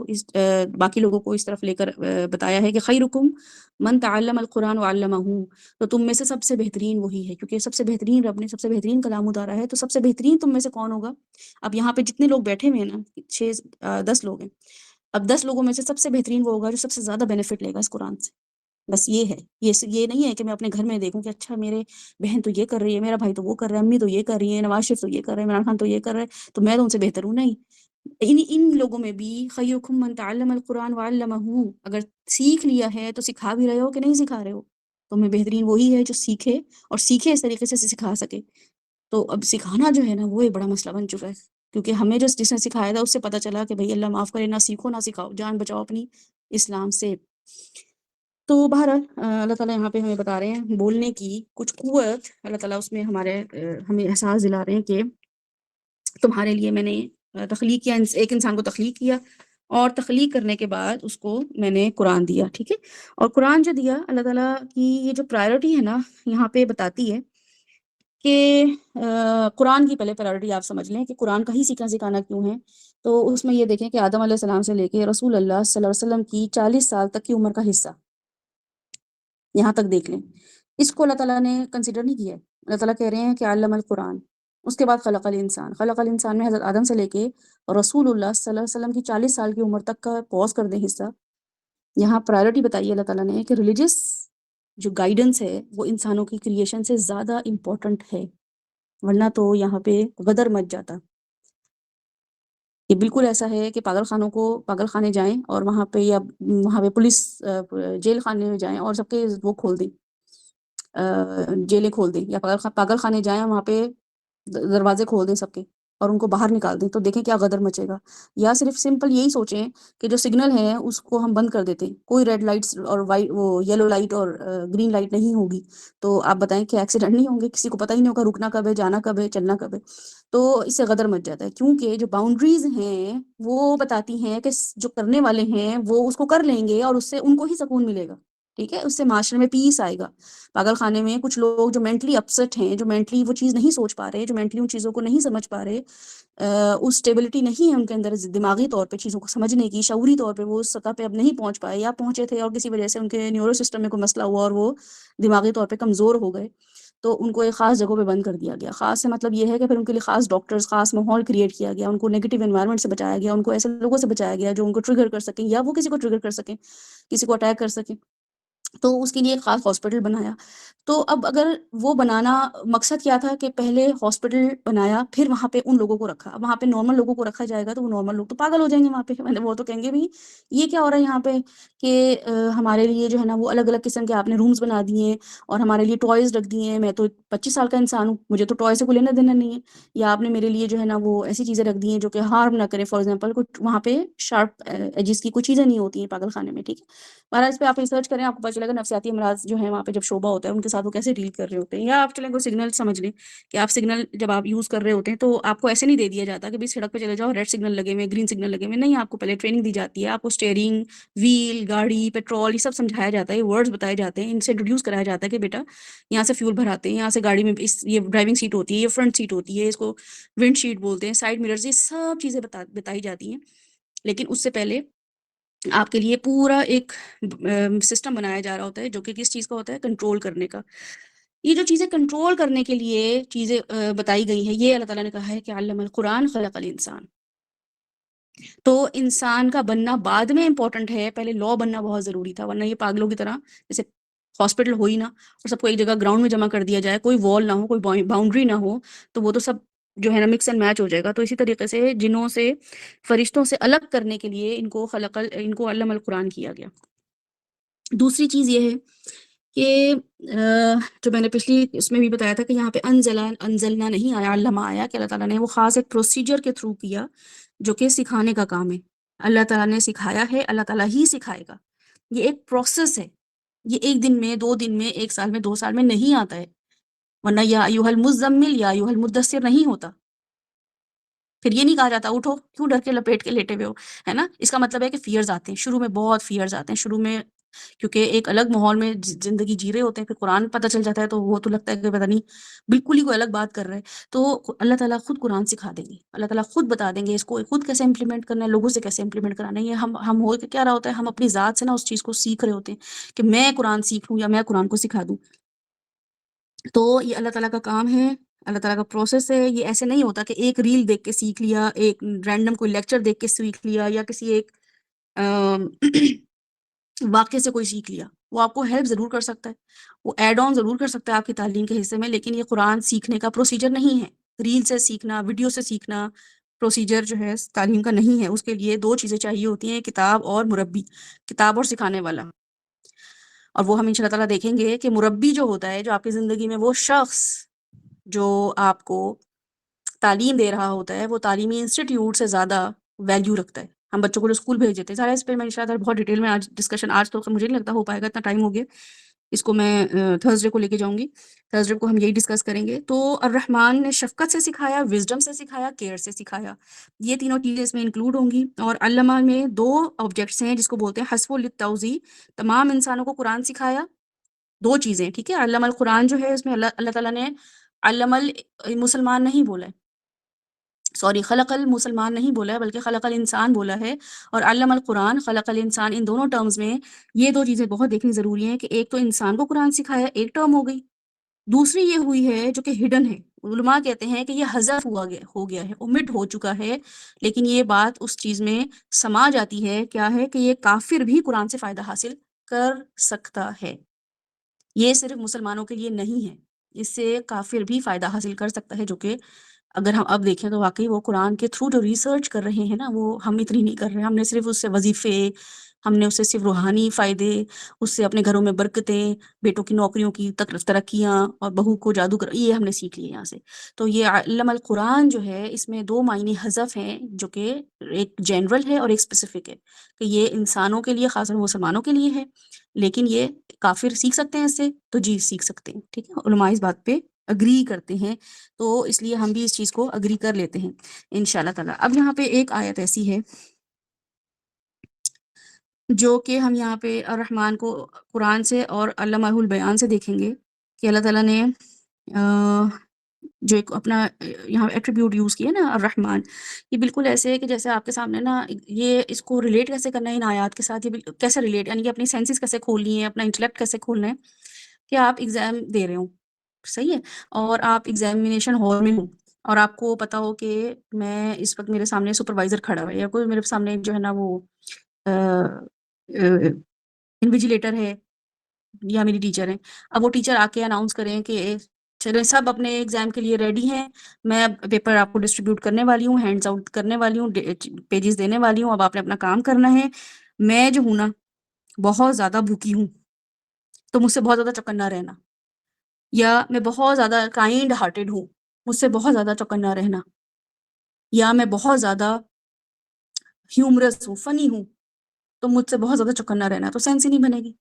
[SPEAKER 1] باقی لوگوں کو اس طرف لے کر بتایا ہے کہ خیرکم من تعلم القرآن وعلمہ، تو تم میں سے سب سے بہترین وہی ہے کیونکہ سب سے بہترین رب نے سب سے بہترین کلام اتارا ہے. تو سب سے بہترین تم میں سے کون ہوگا؟ اب یہاں پہ جتنے لوگ بیٹھے ہوئے ہیں نا 10 لوگ ہیں، اب 10 لوگوں میں سے سب سے بہترین وہ ہوگا جو سب سے زیادہ بینیفٹ لے گا اس قرآن سے. بس یہ ہے، یہ نہیں ہے کہ میں اپنے گھر میں دیکھوں کہ اچھا میرے بہن تو یہ کر رہی ہے، میرا بھائی تو وہ کر رہا ہے، امی تو یہ کر رہی ہے، نواز شریف تو یہ کر رہے ہیں، عمران خان تو یہ کر رہے ہیں، تو میں تو ان سے بہتر ہوں. نہیں، ان لوگوں میں بھی خیرکم من تعلم القرآن وعلمہ، اگر سیکھ لیا ہے تو سکھا بھی رہے ہو کہ نہیں سکھا رہے ہو، تو میں بہترین وہی ہے جو سیکھے اور سیکھے اس طریقے سے سکھا سکے. تو اب سکھانا جو ہے نا وہ ایک بڑا مسئلہ بن چکا ہے کیونکہ ہمیں جس نے سکھایا تھا اس سے پتہ چلا کہ بھئی اللہ معاف کرے، نہ سیکھو نہ سکھاؤ، جان بچاؤ اپنی اسلام سے. تو بہرحال اللہ تعالیٰ یہاں پہ ہمیں بتا رہے ہیں بولنے کی کچھ قوت، اللہ تعالیٰ اس میں ہمیں احساس دلا رہے ہیں کہ تمہارے لیے میں نے تخلیق کیا، ایک انسان کو تخلیق کیا اور تخلیق کرنے کے بعد اس کو میں نے قرآن دیا. ٹھیک ہے، اور قرآن جو دیا اللہ تعالیٰ کی یہ جو پرائیورٹی ہے نا یہاں پہ بتاتی ہے کہ قرآن کی پہلے پرائرٹی آپ سمجھ لیں کہ قرآن کا ہی سیکھنا سکھانا کیوں ہے. تو اس میں یہ دیکھیں کہ آدم علیہ السلام سے لے کے رسول اللہ صلی اللہ علیہ وسلم کی 40 سال تک کی عمر کا حصہ یہاں تک دیکھ لیں. اس کو اللہ تعالیٰ نے کنسیڈر نہیں کیا ہے. اللہ تعالیٰ کہہ رہے ہیں کہ علم القرآن. اس کے بعد خلق الانسان میں حضرت آدم سے لے کے رسول اللہ صلی اللہ علیہ وسلم کی 40 سال کی عمر تک کا پوز کر دیں حصہ. یہاں پرائرٹی بتائی اللہ تعالیٰ نے کہ ریلیجس جو گائیڈنس ہے وہ انسانوں کی کریشن سے زیادہ امپورٹنٹ ہے، ورنہ تو یہاں پہ غدر مچ جاتا. یہ بالکل ایسا ہے کہ پاگل خانے جائیں اور وہاں پہ پولیس جیل خانے میں جائیں اور سب کے وہ کھول دیں، جیلیں کھول دیں، یا پاگل خانے جائیں وہاں پہ دروازے کھول دیں سب کے اور ان کو باہر نکال دیں، تو دیکھیں کیا غدر مچے گا. یا صرف سمپل یہی سوچیں کہ جو سگنل ہے اس کو ہم بند کر دیتے ہیں، کوئی ریڈ لائٹس اور وہ یلو لائٹ اور گرین لائٹ نہیں ہوگی، تو آپ بتائیں کہ ایکسیڈنٹ نہیں ہوں گے؟ کسی کو پتہ ہی نہیں ہوگا رکنا کب ہے، جانا کب ہے، چلنا کب ہے. تو اس سے غدر مچ جاتا ہے، کیونکہ جو باؤنڈریز ہیں وہ بتاتی ہیں کہ جو کرنے والے ہیں وہ اس کو کر لیں گے اور اس سے ان کو ہی سکون ملے گا. ٹھیک ہے، اس سے معاشرے میں پیس آئے گا. پاگل خانے میں کچھ لوگ جو مینٹلی اپسٹ ہیں، جو مینٹلی وہ چیز نہیں سوچ پا رہے، جو مینٹلی ان چیزوں کو نہیں سمجھ پا رہے، اس اسٹیبلٹی نہیں ہے ان کے اندر دماغی طور پہ چیزوں کو سمجھنے کی، شعوری طور پہ وہ اس سطح پہ اب نہیں پہنچ پائے، یا پہنچے تھے اور کسی وجہ سے ان کے نیورو سسٹم میں کوئی مسئلہ ہوا اور وہ دماغی طور پہ کمزور ہو گئے، تو ان کو ایک خاص جگہوں پہ بند کر دیا گیا. خاص سے مطلب یہ ہے کہ پھر ان کے لیے خاص ڈاکٹرز، خاص ماحول کریٹ کیا گیا، ان کو نیگیٹو انوائرمنٹ سے بچایا گیا، ان کو ایسے لوگوں سے بچایا گیا جو ان کو ٹریگر کر سکیں یا وہ کسی کو ٹریگر کر سکیں، کسی کو اٹیک کر سکیں. تو اس کے لیے ایک خاص ہاسپٹل بنایا. تو اب اگر وہ بنانا مقصد کیا تھا کہ پہلے ہاسپٹل بنایا پھر وہاں پہ ان لوگوں کو رکھا. اب وہاں پہ نارمل لوگوں کو رکھا جائے گا تو وہ نارمل لوگ تو پاگل ہو جائیں گے وہاں پہ. وہ تو کہیں گے بھی یہ کیا ہو رہا ہے یہاں پہ کہ ہمارے لیے جو ہے نا وہ الگ الگ قسم کے آپ نے رومز بنا دیے ہیں اور ہمارے لیے ٹوائز رکھ دیے ہیں. میں تو 25 سال کا انسان ہوں، مجھے تو ٹوائز سے کوئی لینا دینا نہیں ہے. یا آپ نے میرے لیے جو ہے نا وہ ایسی چیزیں رکھ دی ہیں جو کہ ہارم نہ کرے. فار ایگزامپل کچھ وہاں پہ شارپ ایجز کی کوئی چیزیں نہیں ہوتی ہیں پاگل خانے میں. ٹھیک ہے، مہاراج اس پہ آپ ریسرچ کریں، آپ کو پتہ چلے گا نفسیاتی امراض جو ہے وہاں پہ جب شعبہ ہوتا ہے ان کے ساتھ وہ کیسے ڈیل کر رہے ہوتے ہیں. یا آپ چلیں کوئی سگنل سمجھ لیں کہ آپ سگنل جب آپ یوز کر رہے ہوتے ہیں تو آپ کو ایسے نہیں دے دیا جاتا کہ بھائی سڑک پہ چلے جاؤ، ریڈ سگنل لگے ہوئے، گرین سگنل لگے ہوئے. نہیں، آپ کو پہلے ٹریننگ دی جاتی ہے، آپ کو اسٹیئرنگ ویل، گاڑی، پیٹرول، یہ سب سمجھایا جاتا ہے، یہ ورڈز بتائے جاتے ہیں، ان سے انٹروڈیوس کرایا جاتا ہے کہ بیٹا یہاں سے فیول بھراتے ہیں، یہاں سے گاڑی میں یہ ڈرائیونگ سیٹ ہوتی ہے، یہ فرنٹ سیٹ ہوتی ہے، اس کو ونڈ شیٹ بولتے ہیں، سائڈ مررز، یہ سب چیزیں بتائی جاتی ہیں. لیکن اس سے پہلے آپ کے لیے پورا ایک سسٹم بنایا جا رہا ہوتا ہے جو کہ کس چیز کا ہوتا ہے، کنٹرول کرنے کا. یہ جو چیزیں کنٹرول کرنے کے لیے چیزیں بتائی گئی ہیں، یہ اللہ تعالیٰ نے کہا ہے کہ علم القرآن خلق الانسان. تو انسان کا بننا بعد میں امپورٹنٹ ہے، پہلے لا بننا بہت ضروری تھا، ورنہ یہ پاگلوں کی طرح جیسے ہاسپٹل ہو ہی نہ اور سب کو ایک جگہ گراؤنڈ میں جمع کر دیا جائے، کوئی وال نہ ہو، کوئی باؤنڈری نہ ہو، تو وہ تو سب جو ہے نا مکس اینڈ میچ ہو جائے گا. تو اسی طریقے سے جنوں سے، فرشتوں سے الگ کرنے کے لیے ان کو علم القرآن کیا گیا. دوسری چیز یہ ہے کہ جو میں نے پچھلی اس میں بھی بتایا تھا کہ یہاں پہ انزلنا نہیں آیا، علامہ آیا، کہ اللہ تعالیٰ نے وہ خاص ایک پروسیجر کے تھرو کیا جو کہ سکھانے کا کام ہے. اللہ تعالیٰ نے سکھایا ہے، اللہ تعالیٰ ہی سکھائے گا. یہ ایک پروسیس ہے، یہ 1 دن میں، 2 دن میں، 1 سال میں، 2 سال میں نہیں آتا ہے. ورنہ یا ایھا المزمل یا ایھا المدثر نہیں ہوتا. پھر یہ نہیں کہا جاتا اٹھو، کیوں ڈر کے لپیٹ کے لیٹے ہوئے ہو، ہے نا. اس کا مطلب ہے کہ فیئرز آتے ہیں شروع میں، بہت فیئرز آتے ہیں شروع میں، کیونکہ ایک الگ ماحول میں زندگی جی رہے ہوتے ہیں. پھر قرآن پتہ چل جاتا ہے تو وہ تو لگتا ہے کہ پتہ نہیں بالکل ہی کوئی الگ بات کر رہا ہے. تو اللہ تعالیٰ خود قرآن سکھا دیں گے، اللہ تعالیٰ خود بتا دیں گے اس کو خود کیسے امپلیمنٹ کرنا ہے، لوگوں سے کیسے امپلیمنٹ کرانا ہے. یہ ہم ہو کیا رہا ہوتا ہے، ہم اپنی ذات سے نا اس چیز کو سیکھ رہے ہوتے ہیں کہ میں قرآن سیکھوں یا میں قرآن کو سکھا دوں. تو یہ اللہ تعالیٰ کا کام ہے، اللہ تعالیٰ کا پروسیس ہے. یہ ایسے نہیں ہوتا کہ ایک ریل دیکھ کے سیکھ لیا، ایک رینڈم کوئی لیکچر دیکھ کے سیکھ لیا، یا کسی ایک واقعے سے کوئی سیکھ لیا. وہ آپ کو ہیلپ ضرور کر سکتا ہے، وہ ایڈ آن ضرور کر سکتا ہے آپ کی تعلیم کے حصے میں، لیکن یہ قرآن سیکھنے کا پروسیجر نہیں ہے. ریل سے سیکھنا، ویڈیو سے سیکھنا پروسیجر جو ہے تعلیم کا نہیں ہے. اس کے لیے 2 چیزیں چاہیے ہوتی ہیں، کتاب اور مربی، کتاب اور سکھانے والا. اور وہ ہم انشاءاللہ تعالیٰ دیکھیں گے کہ مربی جو ہوتا ہے، جو آپ کی زندگی میں وہ شخص جو آپ کو تعلیم دے رہا ہوتا ہے، وہ تعلیمی انسٹیٹیوٹ سے زیادہ ویلیو رکھتا ہے. ہم بچوں کو جو اسکول بھیج دیتے ہیں، سارا اس پہ میں انشاءاللہ بہت ڈیٹیل میں آج ڈسکشن، آج تو مجھے نہیں لگتا ہو پائے گا، اتنا ٹائم ہو گیا. اس کو میں تھرسڈے کو لے کے جاؤں گی، تھرسڈے کو ہم یہی ڈسکس کریں گے. تو الرحمن نے شفقت سے سکھایا، وزڈم سے سکھایا، کیئر سے سکھایا. یہ تینوں چیزیں اس میں انکلوڈ ہوں گی. اور علامہ میں 2 آبجیکٹس ہیں جس کو بولتے ہیں حسب للتوضیح. تمام انسانوں کو قرآن سکھایا، 2 چیزیں. ٹھیک ہے، علم القرآن جو ہے اس میں اللہ تعالیٰ نے علم مسلمان نہیں بولا ہے، سوری خلق المسلمان نہیں بولا ہے بلکہ خلق الانسان بولا ہے، اور علم القرآن خلق الانسان، ان دونوں ٹرمز میں یہ دو چیزیں بہت دیکھنی ضروری ہیں کہ ایک تو انسان کو قرآن سکھایا، ایک ٹرم ہو گئی، دوسری یہ ہوئی ہے جو کہ ہڈن ہے، علماء کہتے ہیں کہ یہ حذف ہو گیا ہے، omit ہو چکا ہے، لیکن یہ بات اس چیز میں سما جاتی ہے، کیا ہے کہ یہ کافر بھی قرآن سے فائدہ حاصل کر سکتا ہے، یہ صرف مسلمانوں کے لیے نہیں ہے، اس سے کافر بھی فائدہ حاصل کر سکتا ہے، جو کہ اگر ہم اب دیکھیں تو واقعی وہ قرآن کے تھرو جو ریسرچ کر رہے ہیں نا، وہ ہم اتنی نہیں کر رہے، ہم نے صرف اس سے وظیفے، ہم نے اس سے صرف روحانی فائدے، اس سے اپنے گھروں میں برکتیں، بیٹوں کی نوکریوں کی ترقیاں اور بہو کو جادو کر، یہ ہم نے سیکھ لیے یہاں سے۔ تو یہ علم القرآن جو ہے اس میں دو معنی حذف ہیں، جو کہ ایک جنرل ہے اور ایک اسپیسیفک ہے، کہ یہ انسانوں کے لیے، خاص طور مسلمانوں کے لیے ہے، لیکن یہ کافر سیکھ سکتے ہیں اس سے، تو جی سیکھ سکتے ہیں، ٹھیک ہے، علماء اس بات پہ اگری کرتے ہیں، تو اس لیے ہم بھی اس چیز کو اگری کر لیتے ہیں انشاءاللہ تعالیٰ۔ اب یہاں پہ ایک آیت ایسی ہے جو کہ ہم یہاں پہ الرحمن کو قرآن سے اور علامہ البیان سے دیکھیں گے کہ اللہ تعالیٰ نے جو ایک اپنا یہاں ایٹریبیوٹ یوز کیا نا الرحمن، یہ بالکل ایسے ہے کہ جیسے آپ کے سامنے نا، یہ اس کو ریلیٹ کیسے کرنا ہے ان آیات کے ساتھ، یہ کیسے ریلیٹ، یعنی کہ اپنی سینسز کیسے کھولنی ہے، اپنا انٹلیکٹ کیسے کھولنا ہے، کہ آپ ایگزام دے رہے ہوں، صحیح ہے، اور آپ ایگزامینیشن ہال میں ہوں، اور آپ کو پتا ہو کہ میں اس وقت میرے سامنے سپروائزر کھڑا ہوا ہے، یا کوئی میرے سامنے جو ہے نا وہ انویجیلیٹر ہے یا میری ٹیچر ہیں، اب وہ ٹیچر آ کے اناؤنس کریں کہ چلیں سب اپنے ایگزام کے لیے ریڈی ہیں، میں پیپر آپ کو ڈسٹریبیوٹ کرنے والی ہوں، ہینڈز آؤٹ کرنے والی ہوں، پیجز دینے والی ہوں، اب آپ نے اپنا کام کرنا ہے، میں جو ہوں نا بہت زیادہ بھوکی ہوں، تو مجھ سے بہت زیادہ چوکنا رہنا، یا میں بہت زیادہ کائنڈ ہارٹیڈ ہوں، مجھ سے بہت زیادہ چوکنا رہنا، یا میں بہت زیادہ ہیومرس ہوں، فنی ہوں، تو مجھ سے بہت زیادہ چوکنا رہنا، تو سینس ہی نہیں بنے گی۔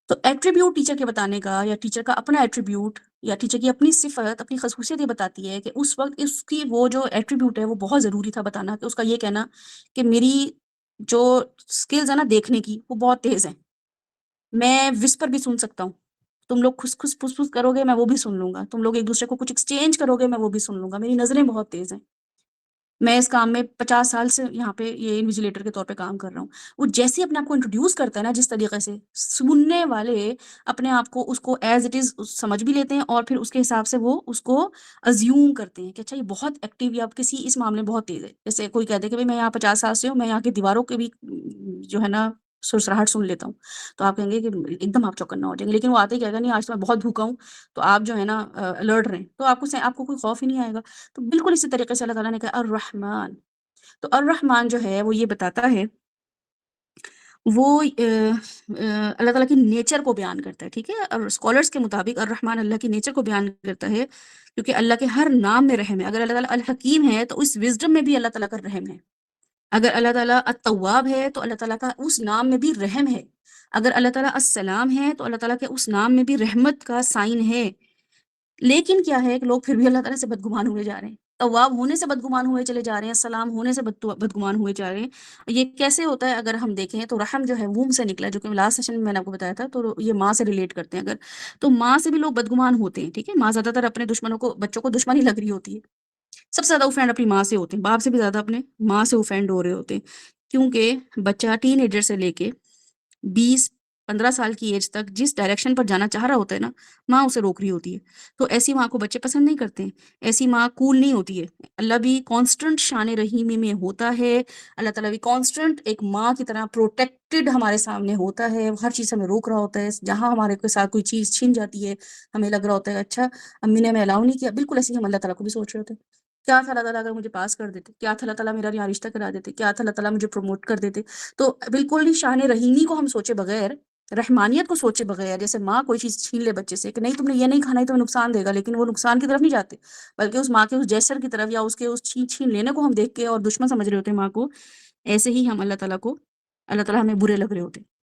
[SPEAKER 1] تو ایٹریبیوٹ ٹیچر کے بتانے کا، یا ٹیچر کا اپنا ایٹریبیوٹ، یا ٹیچر کی اپنی صفت، اپنی خصوصیت یہ بتاتی ہے کہ اس وقت اس کی وہ جو ایٹریبیوٹ ہے وہ بہت ضروری تھا بتانا، کہ اس کا یہ کہنا کہ میری جو سکلز ہے نا دیکھنے کی وہ بہت تیز ہیں، میں وسپر بھی سن سکتا ہوں، تم لوگ خس خس پھس پھس کرو گے میں وہ بھی سن لوں گا، تم لوگ ایک دوسرے کو کچھ ایکسچینج کرو گے میں وہ بھی سن لوں گا، میری نظریں بہت تیز ہیں، میں اس کام میں 50 سال سے یہاں پہ یہ انویجیلیٹر کے طور پہ کام کر رہا ہوں۔ وہ جیسے اپنے آپ کو انٹروڈیوس کرتا ہے نا جس طریقے سے، سننے والے اپنے آپ کو اس کو ایز اٹ از سمجھ بھی لیتے ہیں، اور پھر اس کے حساب سے وہ اس کو ازیوم کرتے ہیں کہ اچھا یہ بہت ایکٹیو یا کسی اس معاملے میں بہت تیز ہے، جیسے کوئی کہتے کہ بھائی میں یہاں 50 سال سے ہوں، میں یہاں کی دیواروں کے بھی جو ہے نا سرسراہٹ سن لیتا ہوں، تو آپ کہیں گے کہ ایک دم آپ چوکنا ہو جائیں گے، لیکن وہ آتے ہی کہے گا نہیں آج تو میں بہت بھوکا ہوں، تو آپ جو ہے نا الرٹ رہیں، تو آپ کو کوئی خوف ہی نہیں آئے گا۔ تو بالکل اسی طریقے سے اللہ تعالیٰ نے کہا الرحمن، تو الرحمن جو ہے وہ یہ بتاتا ہے، وہ اللہ تعالیٰ کی نیچر کو بیان کرتا ہے، ٹھیک ہے، اور اسکالرس کے مطابق الرحمن اللہ کی نیچر کو بیان کرتا ہے، کیونکہ اللہ کے ہر نام میں رحم ہے، اگر اللہ تعالیٰ الحکیم ہے تو اس وزڈم میں بھی اللہ تعالیٰ کا رحم ہے، اگر اللہ تعالیٰ التواب ہے تو اللہ تعالیٰ کا اس نام میں بھی رحم ہے، اگر اللہ تعالیٰ السلام ہے تو اللہ تعالیٰ کے اس نام میں بھی رحمت کا سائن ہے، لیکن کیا ہے کہ لوگ پھر بھی اللہ تعالیٰ سے بدگمان ہوئے جا رہے ہیں، تواب ہونے سے بدگمان ہوئے چلے جا رہے ہیں، سلام ہونے سے بدگمان ہوئے جا رہے ہیں۔ یہ کیسے ہوتا ہے؟ اگر ہم دیکھیں تو رحم جو ہے ووم سے نکلا، جو کہ لاسٹ سیشن میں میں نے آپ کو بتایا تھا، تو یہ ماں سے ریلیٹ کرتے ہیں، اگر تو ماں سے بھی لوگ بدگمان ہوتے ہیں، ٹھیک ہے، ماں زیادہ تر اپنے دشمنوں کو، بچوں کو دشمن ہی لگ رہی ہوتی ہے، سب سے زیادہ اوفینڈ اپنی ماں سے ہوتے ہیں، باپ سے بھی زیادہ اپنے ماں سے اوفینڈ ہو رہے ہوتے ہیں، کیونکہ بچہ ٹین ایجر سے لے کے 20-15 سال کی ایج تک جس ڈائریکشن پر جانا چاہ رہا ہوتا ہے نا، ماں اسے روک رہی ہوتی ہے، تو ایسی ماں کو بچے پسند نہیں کرتے ہیں، ایسی ماں کول نہیں ہوتی ہے۔ اللہ بھی کانسٹنٹ شان رحیمی میں ہوتا ہے، اللہ تعالیٰ بھی کانسٹنٹ ایک ماں کی طرح پروٹیکٹڈ ہمارے سامنے ہوتا ہے، ہر چیز ہمیں روک رہا ہوتا ہے، جہاں ہمارے کے ساتھ کوئی چیز چھن جاتی ہے ہمیں لگ رہا ہوتا ہے اچھا امی نے ہمیں الاؤ نہیں کیا، بالکل ایسے ہی ہم اللہ تعالیٰ کو بھی سوچ رہے ہوتے ہیں، کیا تھا اللہ تعالیٰ اگر مجھے پاس کر دیتے، کیا تھا اللہ تعالیٰ میرا یہاں رشتہ کرا دیتے، کیا تھا اللہ تعالیٰ مجھے پروموٹ کر دیتے، تو بالکل ہی شان رحیمی کو ہم سوچے بغیر، رحمانیت کو سوچے بغیر، جیسے ماں کوئی چیز چھین لے بچے سے کہ نہیں تم نے یہ نہیں کھانا ہے تو نقصان دے گا، لیکن وہ نقصان کی طرف نہیں جاتے بلکہ اس ماں کے اس جیسر کی طرف، یا اس کے اس چھین لینے کو ہم دیکھ کے اور دشمن سمجھ رہے ہوتے ہیں ماں کو، ایسے ہی ہم اللہ تعالیٰ کو، اللہ تعالیٰ ہمیں برے لگ رہے ہوتے ہیں۔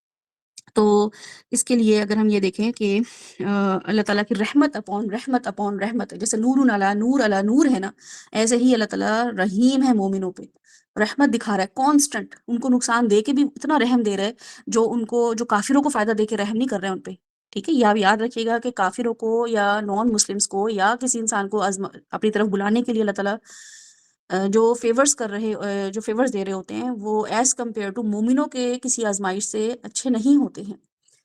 [SPEAKER 1] تو اس کے لیے اگر ہم یہ دیکھیں کہ اللہ تعالیٰ کی رحمت اپون رحمت اپون رحمت ہے، جیسے نور علی نور ہے نا، ایسے ہی اللہ تعالیٰ رحیم ہے مومنوں پہ، رحمت دکھا رہا ہے کانسٹنٹ، ان کو نقصان دے کے بھی اتنا رحم دے رہا ہے، جو ان کو، جو کافروں کو فائدہ دے کے رحم نہیں کر رہے ہیں ان پہ، ٹھیک ہے، یہ آپ یاد رکھیے گا کہ کافروں کو یا نان مسلمس کو یا کسی انسان کو اپنی طرف بلانے کے لیے اللہ تعالیٰ جو فیورز دے رہے ہوتے ہیں وہ ایز کمپیئر ٹو مومنوں کے کسی آزمائش سے اچھے نہیں ہوتے ہیں،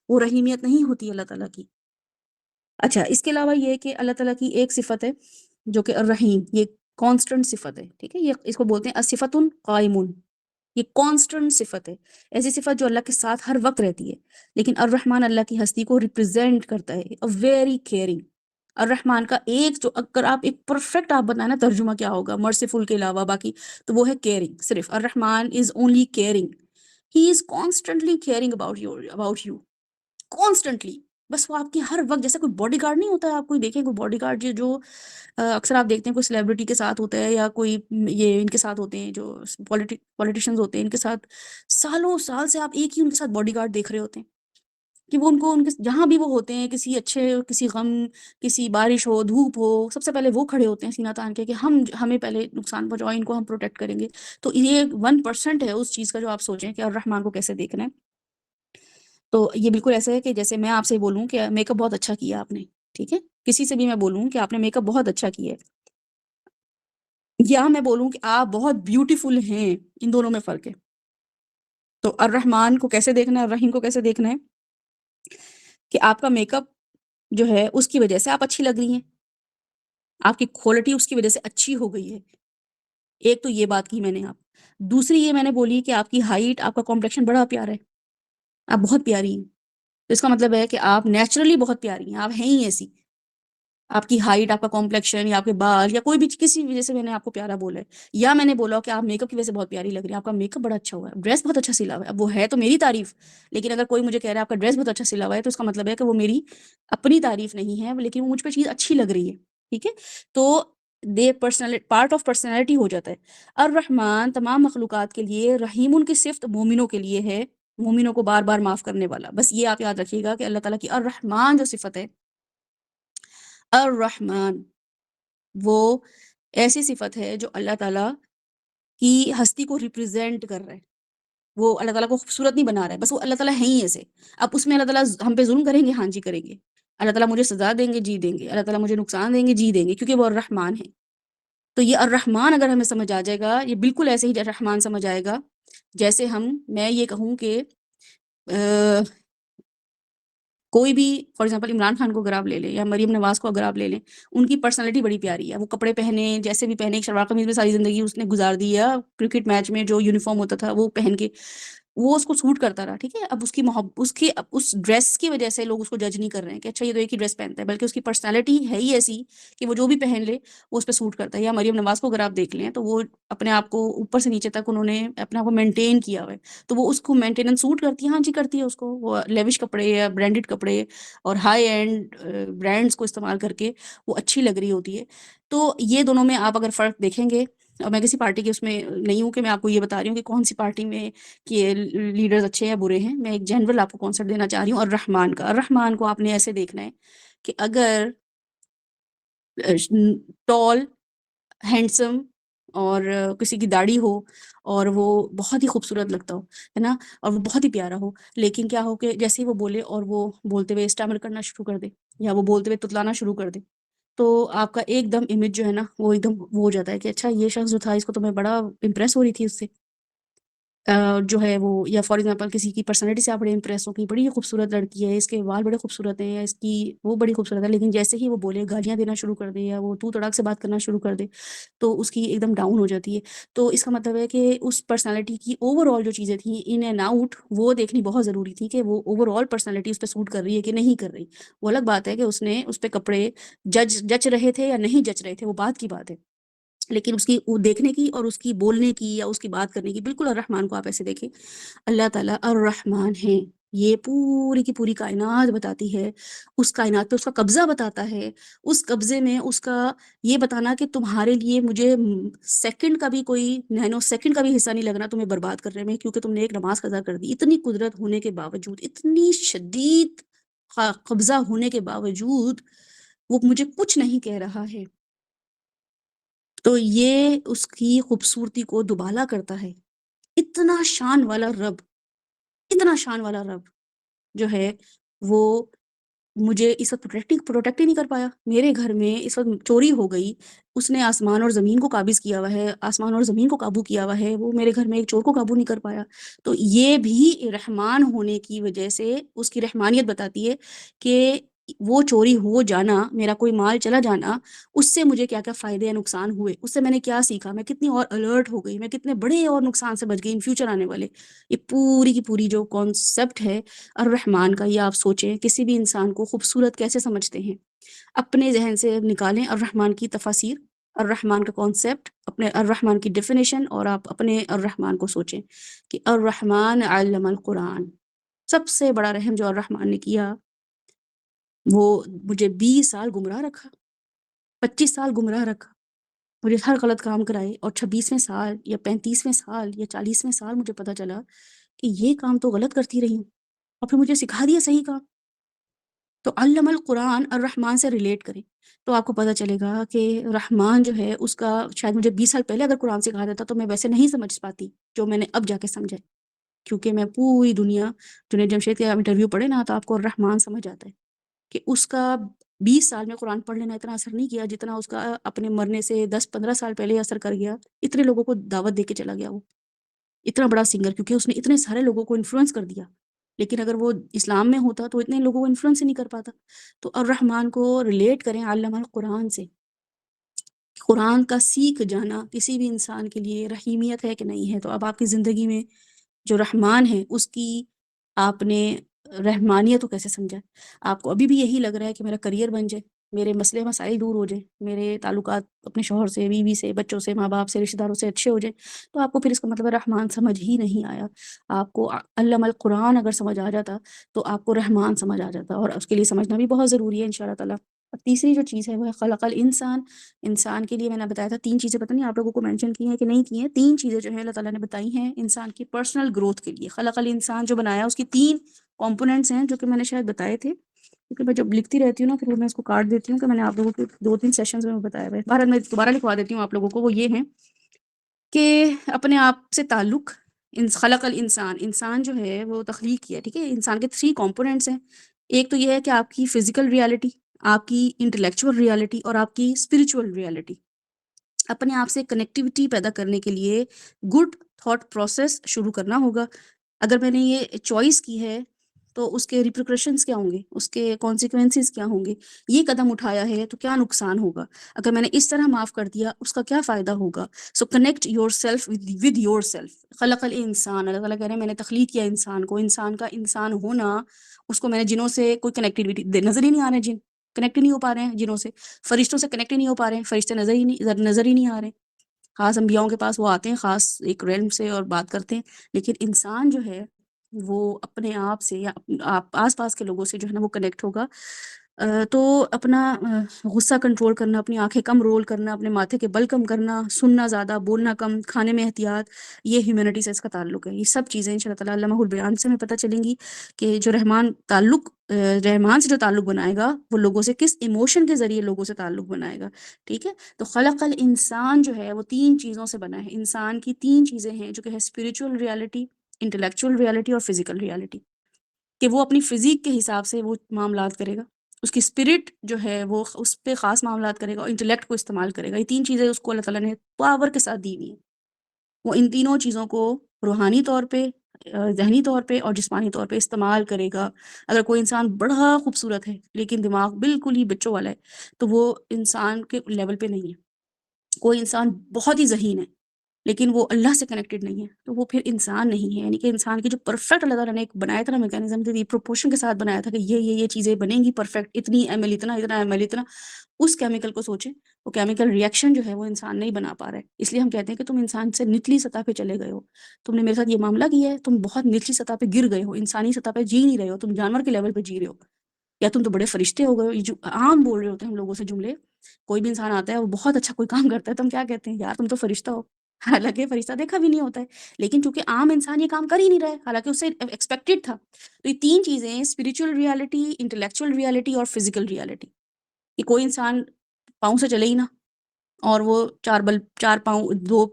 [SPEAKER 1] وہ رحیمیت نہیں ہوتی اللہ تعالیٰ کی۔ اچھا، اس کے علاوہ یہ کہ اللہ تعالیٰ کی ایک صفت ہے جو کہ الرحیم، یہ کانسٹنٹ صفت ہے، ٹھیک ہے، یہ اس کو بولتے ہیں صفت قائمون، یہ کانسٹنٹ صفت ہے، ایسی صفت جو اللہ کے ساتھ ہر وقت رہتی ہے۔ لیکن الرحمن اللہ کی ہستی کو ریپرزینٹ کرتا ہے، ویری کیئرنگ۔ الرحمن کا ایک جو اگر آپ ایک پرفیکٹ آپ بتائیں نا ترجمہ کیا ہوگا مرسیفل کے علاوہ باقی، تو وہ ہے کیئرنگ۔ صرف Rahman is only caring, he is constantly caring about you, constantly. بس وہ آپ کی ہر وقت، جیسے کوئی باڈی گارڈ نہیں ہوتا ہے، آپ کوئی دیکھیں کوئی باڈی گارڈ جو اکثر آپ دیکھتے ہیں کوئی سیلیبریٹی کے ساتھ ہوتا ہے یا کوئی یہ ان کے ساتھ ہوتے ہیں جو پولیٹیشنز ہوتے ہیں، ان کے ساتھ سالوں سال سے آپ ایک ہی ان کے ساتھ باڈی گارڈ دیکھ رہے ہوتے ہیں کہ وہ ان کے جہاں بھی وہ ہوتے ہیں، کسی اچھے کسی غم، کسی بارش ہو دھوپ ہو، سب سے پہلے وہ کھڑے ہوتے ہیں سینہ تان کے کہ ہمیں پہلے نقصان پہنچائیں، ان کو ہم پروٹیکٹ کریں گے۔ تو یہ 1% ہے اس چیز کا جو آپ سوچیں کہ الرحمن کو کیسے دیکھنا ہے۔ تو یہ بالکل ایسا ہے کہ جیسے میں آپ سے بولوں کہ میک اپ بہت اچھا کیا آپ نے، ٹھیک ہے، کسی سے بھی میں بولوں کہ آپ نے میک اپ بہت اچھا کیا ہے، یا میں بولوں کہ آپ بہت بیوٹیفل ہیں، ان دونوں میں فرق ہے۔ تو الرحمن کو کیسے دیکھنا ہے، الرحیم کو کیسے دیکھنا ہے کہ آپ کا میک اپ جو ہے اس کی وجہ سے آپ اچھی لگ رہی ہیں، آپ کی کوالٹی اس کی وجہ سے اچھی ہو گئی ہے۔ ایک تو یہ بات کی میں نے، آپ دوسری یہ میں نے بولی کہ آپ کی ہائٹ، آپ کا کمپلیکشن بڑا پیارا ہے، آپ بہت پیاری ہیں۔ تو اس کا مطلب ہے کہ آپ نیچرلی بہت پیاری ہیں، آپ ہیں ہی ایسی، آپ کی ہائٹ، آپ کا کمپلیکشن یا آپ کے بال یا کوئی بھی کسی وجہ سے میں نے آپ کو پیارا بولا ہے، یا میں نے بولا کہ آپ میک اپ کی وجہ سے بہت پیاری لگ رہی ہیں، آپ کا میک اپ بڑا اچھا ہوا ہے، ڈریس بہت اچھا سلا ہوا ہے۔ اب وہ ہے تو میری تعریف، لیکن اگر کوئی مجھے کہہ رہا ہے آپ کا ڈریس بہت اچھا سلا ہوا ہے، تو اس کا مطلب ہے کہ وہ میری اپنی تعریف نہیں ہے، لیکن وہ مجھ پہ چیز اچھی لگ رہی ہے، ٹھیک ہے۔ تو پارٹ آف پرسنالٹی ہو جاتا ہے۔ الرحمن تمام مخلوقات کے لیے، رحیم ان کی صفت مومنوں کے لیے ہے، مومنوں کو بار بار معاف کرنے والا۔ بس یہ آپ یاد رکھیے گا کہ اللہ تعالیٰ کی الرحمن جو صفت ہے، الرحمن وہ ایسی صفت ہے جو اللہ تعالیٰ کی ہستی کو ریپرزینٹ کر رہا ہے، وہ اللہ تعالیٰ کو خوبصورت نہیں بنا رہا ہے، بس وہ اللہ تعالیٰ ہیں ہی ایسے۔ اب اس میں اللہ تعالیٰ ہم پہ ظلم کریں گے، ہاں جی کریں گے، اللہ تعالیٰ مجھے سزا دیں گے، جی دیں گے، اللہ تعالیٰ مجھے نقصان دیں گے، جی دیں گے، کیونکہ وہ الرحمن ہے۔ تو یہ الرحمن اگر ہمیں سمجھ آ جائے گا، یہ بالکل ایسے ہی الرحمن سمجھ آئے گا جیسے میں یہ کہوں کہ کوئی بھی فار ایگزامپل عمران خان کو اگر آپ لے لیں یا مریم نواز کو اگر آپ لے لیں، ان کی پرسنالٹی بڑی پیاری ہے، وہ کپڑے پہنے جیسے بھی پہنے، ایک شلوار قمیض میں ساری زندگی اس نے گزار دی ہے، کرکٹ میچ میں جو یونیفارم ہوتا تھا وہ پہن کے وہ اس کو سوٹ کرتا رہا، ٹھیک ہے۔ اب اس کی اس ڈریس کی وجہ سے لوگ اس کو جج نہیں کر رہے ہیں کہ اچھا یہ تو ایک ہی ڈریس پہنتا ہے، بلکہ اس کی پرسنالٹی ہے ہی ایسی کہ وہ جو بھی پہن لے وہ اس پہ سوٹ کرتا ہے۔ یا مریم نواز کو اگر آپ دیکھ لیں تو وہ اپنے آپ کو اوپر سے نیچے تک انہوں نے اپنے آپ کو مینٹین کیا ہوا ہے، تو وہ اس کو مینٹیننس سوٹ کرتی ہے، ہاں جی کرتی ہے اس کو، وہ لیوش کپڑے یا برانڈڈ کپڑے اور ہائی اینڈ برانڈس کو استعمال کر کے وہ اچھی لگ رہی ہوتی ہے۔ تو یہ دونوں میں آپ اگر فرق دیکھیں گے، اور میں کسی پارٹی کے اس میں نہیں ہوں کہ میں آپ کو یہ بتا رہی ہوں کہ کون سی پارٹی میں کہ لیڈرز اچھے یا برے ہیں، میں ایک جنرل آپ کو کانسیپٹ دینا چاہ رہی ہوں الرحمن کا۔ الرحمن کو آپ نے ایسے دیکھنا ہے کہ اگر ٹال، ہینڈسم اور کسی کی داڑھی ہو اور وہ بہت ہی خوبصورت لگتا ہو، ہے نا، اور وہ بہت ہی پیارا ہو، لیکن کیا ہو کہ جیسے ہی وہ بولے اور وہ بولتے ہوئے اسٹیمر کرنا شروع کر دے یا وہ بولتے ہوئے تتلانا شروع کر دے، تو آپ کا ایک دم امیج جو ہے نا وہ ایک دم وہ ہو جاتا ہے کہ اچھا یہ شخص جو تھا اس کو تو میں بڑا امپریس ہو رہی تھی اس سے، جو ہے وہ، یا فار ایگزامپل کسی کی پرسنالٹی سے آپ بڑے امپریس ہو کہ بڑی خوبصورت لڑکی ہے، اس کے وال بڑے خوبصورت ہیں، یا اس کی وہ بڑی خوبصورت ہے، لیکن جیسے ہی وہ بولے گالیاں دینا شروع کر دے یا وہ تو تڑاک سے بات کرنا شروع کر دے تو اس کی ایک دم ڈاؤن ہو جاتی ہے۔ تو اس کا مطلب ہے کہ اس پرسنالٹی کی اوور آل جو چیزیں تھیں ان اینڈ آؤٹ وہ دیکھنی بہت ضروری تھی کہ وہ اوور آل پرسنالٹی اس پہ سوٹ کر رہی ہے کہ نہیں کر رہی۔ وہ الگ بات ہے کہ اس نے اس پہ کپڑے جچ رہے تھے یا نہیں جچ رہے تھے، وہ بات کی بات ہے، لیکن اس کی دیکھنے کی اور اس کی بولنے کی یا اس کی بات کرنے کی، بالکل الرحمن کو آپ ایسے دیکھیں، اللہ تعالیٰ الرحمن ہے، یہ پوری کی پوری کائنات بتاتی ہے، اس کائنات پہ اس کا قبضہ بتاتا ہے، اس قبضے میں اس کا یہ بتانا کہ تمہارے لیے مجھے سیکنڈ کا بھی کوئی نینو سیکنڈ کا بھی حصہ نہیں لگنا تمہیں برباد کرنے میں، کیونکہ تم نے ایک نماز قضا کر دی۔ اتنی قدرت ہونے کے باوجود، اتنی شدید قبضہ ہونے کے باوجود وہ مجھے کچھ نہیں کہہ رہا ہے، تو یہ اس کی خوبصورتی کو دوبالا کرتا ہے۔ اتنا شان والا رب، اتنا شان والا رب جو ہے وہ مجھے اس وقت پروٹیکٹ ہی نہیں کر پایا. میرے گھر میں اس وقت چوری ہو گئی، اس نے آسمان اور زمین کو قابض کیا ہوا ہے، آسمان اور زمین کو قابو کیا ہوا ہے، وہ میرے گھر میں ایک چور کو قابو نہیں کر پایا. تو یہ بھی رحمان ہونے کی وجہ سے اس کی رحمانیت بتاتی ہے کہ وہ چوری ہو جانا، میرا کوئی مال چلا جانا، اس سے مجھے کیا کیا فائدے یا نقصان ہوئے، اس سے میں نے کیا سیکھا، میں کتنی اور الرٹ ہو گئی، میں کتنے بڑے اور نقصان سے بچ گئی ان فیوچر آنے والے. یہ پوری کی پوری جو کانسیپٹ ہے الرحمن کا، یہ آپ سوچیں کسی بھی انسان کو خوبصورت کیسے سمجھتے ہیں، اپنے ذہن سے نکالیں الرحمن کی تفاسیر، الرحمن کا کانسیپٹ، اپنے الرحمن کی ڈیفینیشن، اور آپ اپنے الرحمن کو سوچیں کہ الرحمن علم القرآن. سب سے بڑا رحم جو الرحمن نے کیا، وہ مجھے 20 سال گمراہ رکھا، 25 سال گمراہ رکھا، مجھے ہر غلط کام کرائے، اور 26ویں سال یا 35ویں سال یا 40ویں سال مجھے پتا چلا کہ یہ کام تو غلط کرتی رہی ہوں، اور پھر مجھے سکھا دیا صحیح کام. تو علم القرآن الرحمن سے ریلیٹ کریں تو آپ کو پتہ چلے گا کہ رحمان جو ہے اس کا، شاید مجھے 20 سال پہلے اگر قرآن سکھا دیتا تو میں ویسے نہیں سمجھ پاتی جو میں نے اب جا کے سمجھا ہے. کیونکہ میں پوری دنیا، جنید جمشید کا انٹرویو پڑھے نا تو آپ کو الرحمن سمجھ آتا ہے کہ اس کا 20 سال میں قرآن پڑھ لینا اتنا اثر نہیں کیا جتنا اس کا اپنے مرنے سے 10-15 سال پہلے اثر کر گیا. اتنے لوگوں کو دعوت دے کے چلا گیا وہ، اتنا بڑا سنگر، کیونکہ اس نے اتنے سارے لوگوں کو انفلوئنس کر دیا. لیکن اگر وہ اسلام میں ہوتا تو اتنے لوگوں کو انفلوئنس ہی نہیں کر پاتا. تو الرحمن کو ریلیٹ کریں علم القرآن سے. قرآن کا سیکھ جانا کسی بھی انسان کے لیے رحیمیت ہے کہ نہیں ہے. تو اب آپ کی زندگی میں جو رحمان ہے اس کی آپ نے رحمانیت کو کیسے سمجھا؟ آپ کو ابھی بھی یہی لگ رہا ہے کہ میرا کریئر بن جائے، میرے مسئلے مسائل دور ہو جائیں، میرے تعلقات اپنے شوہر سے، بیوی سے، بچوں سے، ماں باپ سے، رشتہ داروں سے اچھے ہو جائیں، تو آپ کو پھر اس کا مطلب رحمان سمجھ ہی نہیں آیا. آپ کو علم القرآن اگر سمجھ آ جاتا تو آپ کو رحمان سمجھ آ جاتا، اور اس کے لیے سمجھنا بھی بہت ضروری ہے انشاءاللہ تعالیٰ. اب تیسری جو چیز ہے وہ ہے خلق الانسان. انسان کے لیے میں نے بتایا تھا 3 چیزیں، پتہ نہیں آپ لوگوں کو مینشن کی ہیں کہ نہیں کی ہیں. 3 چیزیں جو ہے اللہ تعالیٰ نے بتائی ہیں انسان کی پرسنل گروتھ کے لیے. خلق الانسان جو بنایا اس کی 3 کمپوننٹس ہیں جو کہ میں نے شاید بتائے تھے، کیونکہ میں جب لکھتی رہتی ہوں نا پھر میں اس کو کاٹ دیتی ہوں کہ میں نے آپ لوگوں کو 2-3 سیشنز میں بتایا ہے. بہرحال میں دوبارہ لکھوا دیتی ہوں آپ لوگوں کو. وہ یہ ہیں کہ اپنے آپ سے تعلق، خلق الانسان، انسان جو ہے وہ تخلیق کیا، ٹھیک ہے. انسان کے 3 کمپوننٹس ہیں. ایک تو یہ ہے کہ آپ کی فزیکل ریالٹی، آپ کی انٹلیکچوئل ریالٹی، اور آپ کی اسپریچول ریالٹی. اپنے آپ سے کنیکٹیوٹی پیدا کرنے کے لیے گڈ تھاٹ پروسیس شروع کرنا ہوگا. اگر میں نے یہ چوائس کی ہے تو اس کے ریپریکشنز کیا ہوں گے، اس کے کانسیکوینسز کیا ہوں گے، یہ قدم اٹھایا ہے تو کیا نقصان ہوگا، اگر میں نے اس طرح معاف کر دیا اس کا کیا فائدہ ہوگا. So connect yourself with yourself. خلق الانسان، اللہ تعالیٰ کہہ رہے ہیں میں نے تخلیق کیا انسان کو. انسان کا انسان ہونا، اس کو میں نے جنوں سے کوئی کنیکٹیوٹی، نظر ہی نہیں آ رہے جن، کنیکٹ ہی نہیں ہو پا رہے ہیں جنوں سے. فرشتوں سے کنیکٹ ہی نہیں ہو پا رہے ہیں، فرشتے نظر ہی نہیں آ رہے. خاص انبیاؤں کے پاس وہ آتے ہیں خاص ایک ریلم سے اور بات کرتے ہیں، لیکن انسان جو ہے وہ اپنے آپ سے یا آس پاس کے لوگوں سے جو ہے نا وہ کنیکٹ ہوگا. تو اپنا غصہ کنٹرول کرنا، اپنی آنکھیں کم رول کرنا، اپنے ماتھے کے بل کم کرنا، سننا زیادہ، بولنا کم، کھانے میں احتیاط، یہ ہیومینٹی سے اس کا تعلق ہے. یہ سب چیزیں ان شاء اللہ تعالیٰ علامہ البیان سے ہمیں پتہ چلیں گی کہ جو رحمان سے جو تعلق بنائے گا وہ لوگوں سے کس ایموشن کے ذریعے لوگوں سے تعلق بنائے گا. ٹھیک ہے. تو خلق الانسان جو ہے وہ 3 چیزوں سے بنا ہے. انسان کی 3 چیزیں ہیں جو کہ ہے اسپریچول ریالٹی، انٹلیکچوئل ریالٹی اور فزیکل ریالٹی. کہ وہ اپنی فزیک کے حساب سے وہ معاملات کرے گا، اس کی اسپرٹ جو ہے وہ اس پہ خاص معاملات کرے گا، اور انٹلیکٹ کو استعمال کرے گا. یہ 3 چیزیں اس کو اللہ تعالیٰ نے پاور کے ساتھ دی ہوئی ہیں. وہ ان تینوں چیزوں کو روحانی طور پہ، ذہنی طور پہ اور جسمانی طور پہ استعمال کرے گا. اگر کوئی انسان بڑا خوبصورت ہے لیکن دماغ بالکل ہی بچوں والا ہے تو وہ انسان کے لیول پہ نہیں ہے. کوئی انسان بہت ہی ذہین ہے لیکن وہ اللہ سے کنیکٹڈ نہیں ہے تو وہ پھر انسان نہیں ہے. یعنی کہ انسان کی جو پرفیکٹ اللہ تعالیٰ نے ایک بنایا تھا نا میکینزم، یہ پروپورشن کے ساتھ بنایا تھا کہ یہ چیزیں بنیں گی پرفیکٹ، اتنی ایم ایل اتنا ایم ایل اتنا. اس کیمیکل کو سوچیں، وہ کیمیکل ریئیکشن جو ہے وہ انسان نہیں بنا پا رہا ہے. اس لیے ہم کہتے ہیں کہ تم انسان سے نچلی سطح پہ چلے گئے ہو، تم نے میرے ساتھ یہ معاملہ کیا ہے، تم بہت نچلی سطح پہ گر گئے ہو، انسانی سطح پہ جی نہیں رہے ہو، تم جانور کے لیول پہ جی رہے ہو، یا تم تو بڑے فرشتے ہو گئے ہو. یہ جو عام بول رہے ہوتے ہیں ہم لوگوں سے جملے، کوئی بھی انسان آتا ہے وہ بہت اچھا کوئی کام کرتا ہے تو ہم کیا کہتے ہیں، یار تم تو فرشتہ ہو. حالانکہ فرشتہ دیکھا بھی نہیں ہوتا ہے، لیکن چونکہ عام انسان یہ کام کر ہی نہیں رہا ہے حالانکہ اس سے ایکسپیکٹڈ تھا. تو یہ 3 چیزیں، اسپریچول ریالٹی، انٹلیکچوئل ریالٹی اور فزیکل ریالٹی. کہ کوئی انسان پاؤں سے چلے ہی نہ، اور وہ 4 پاؤں، 2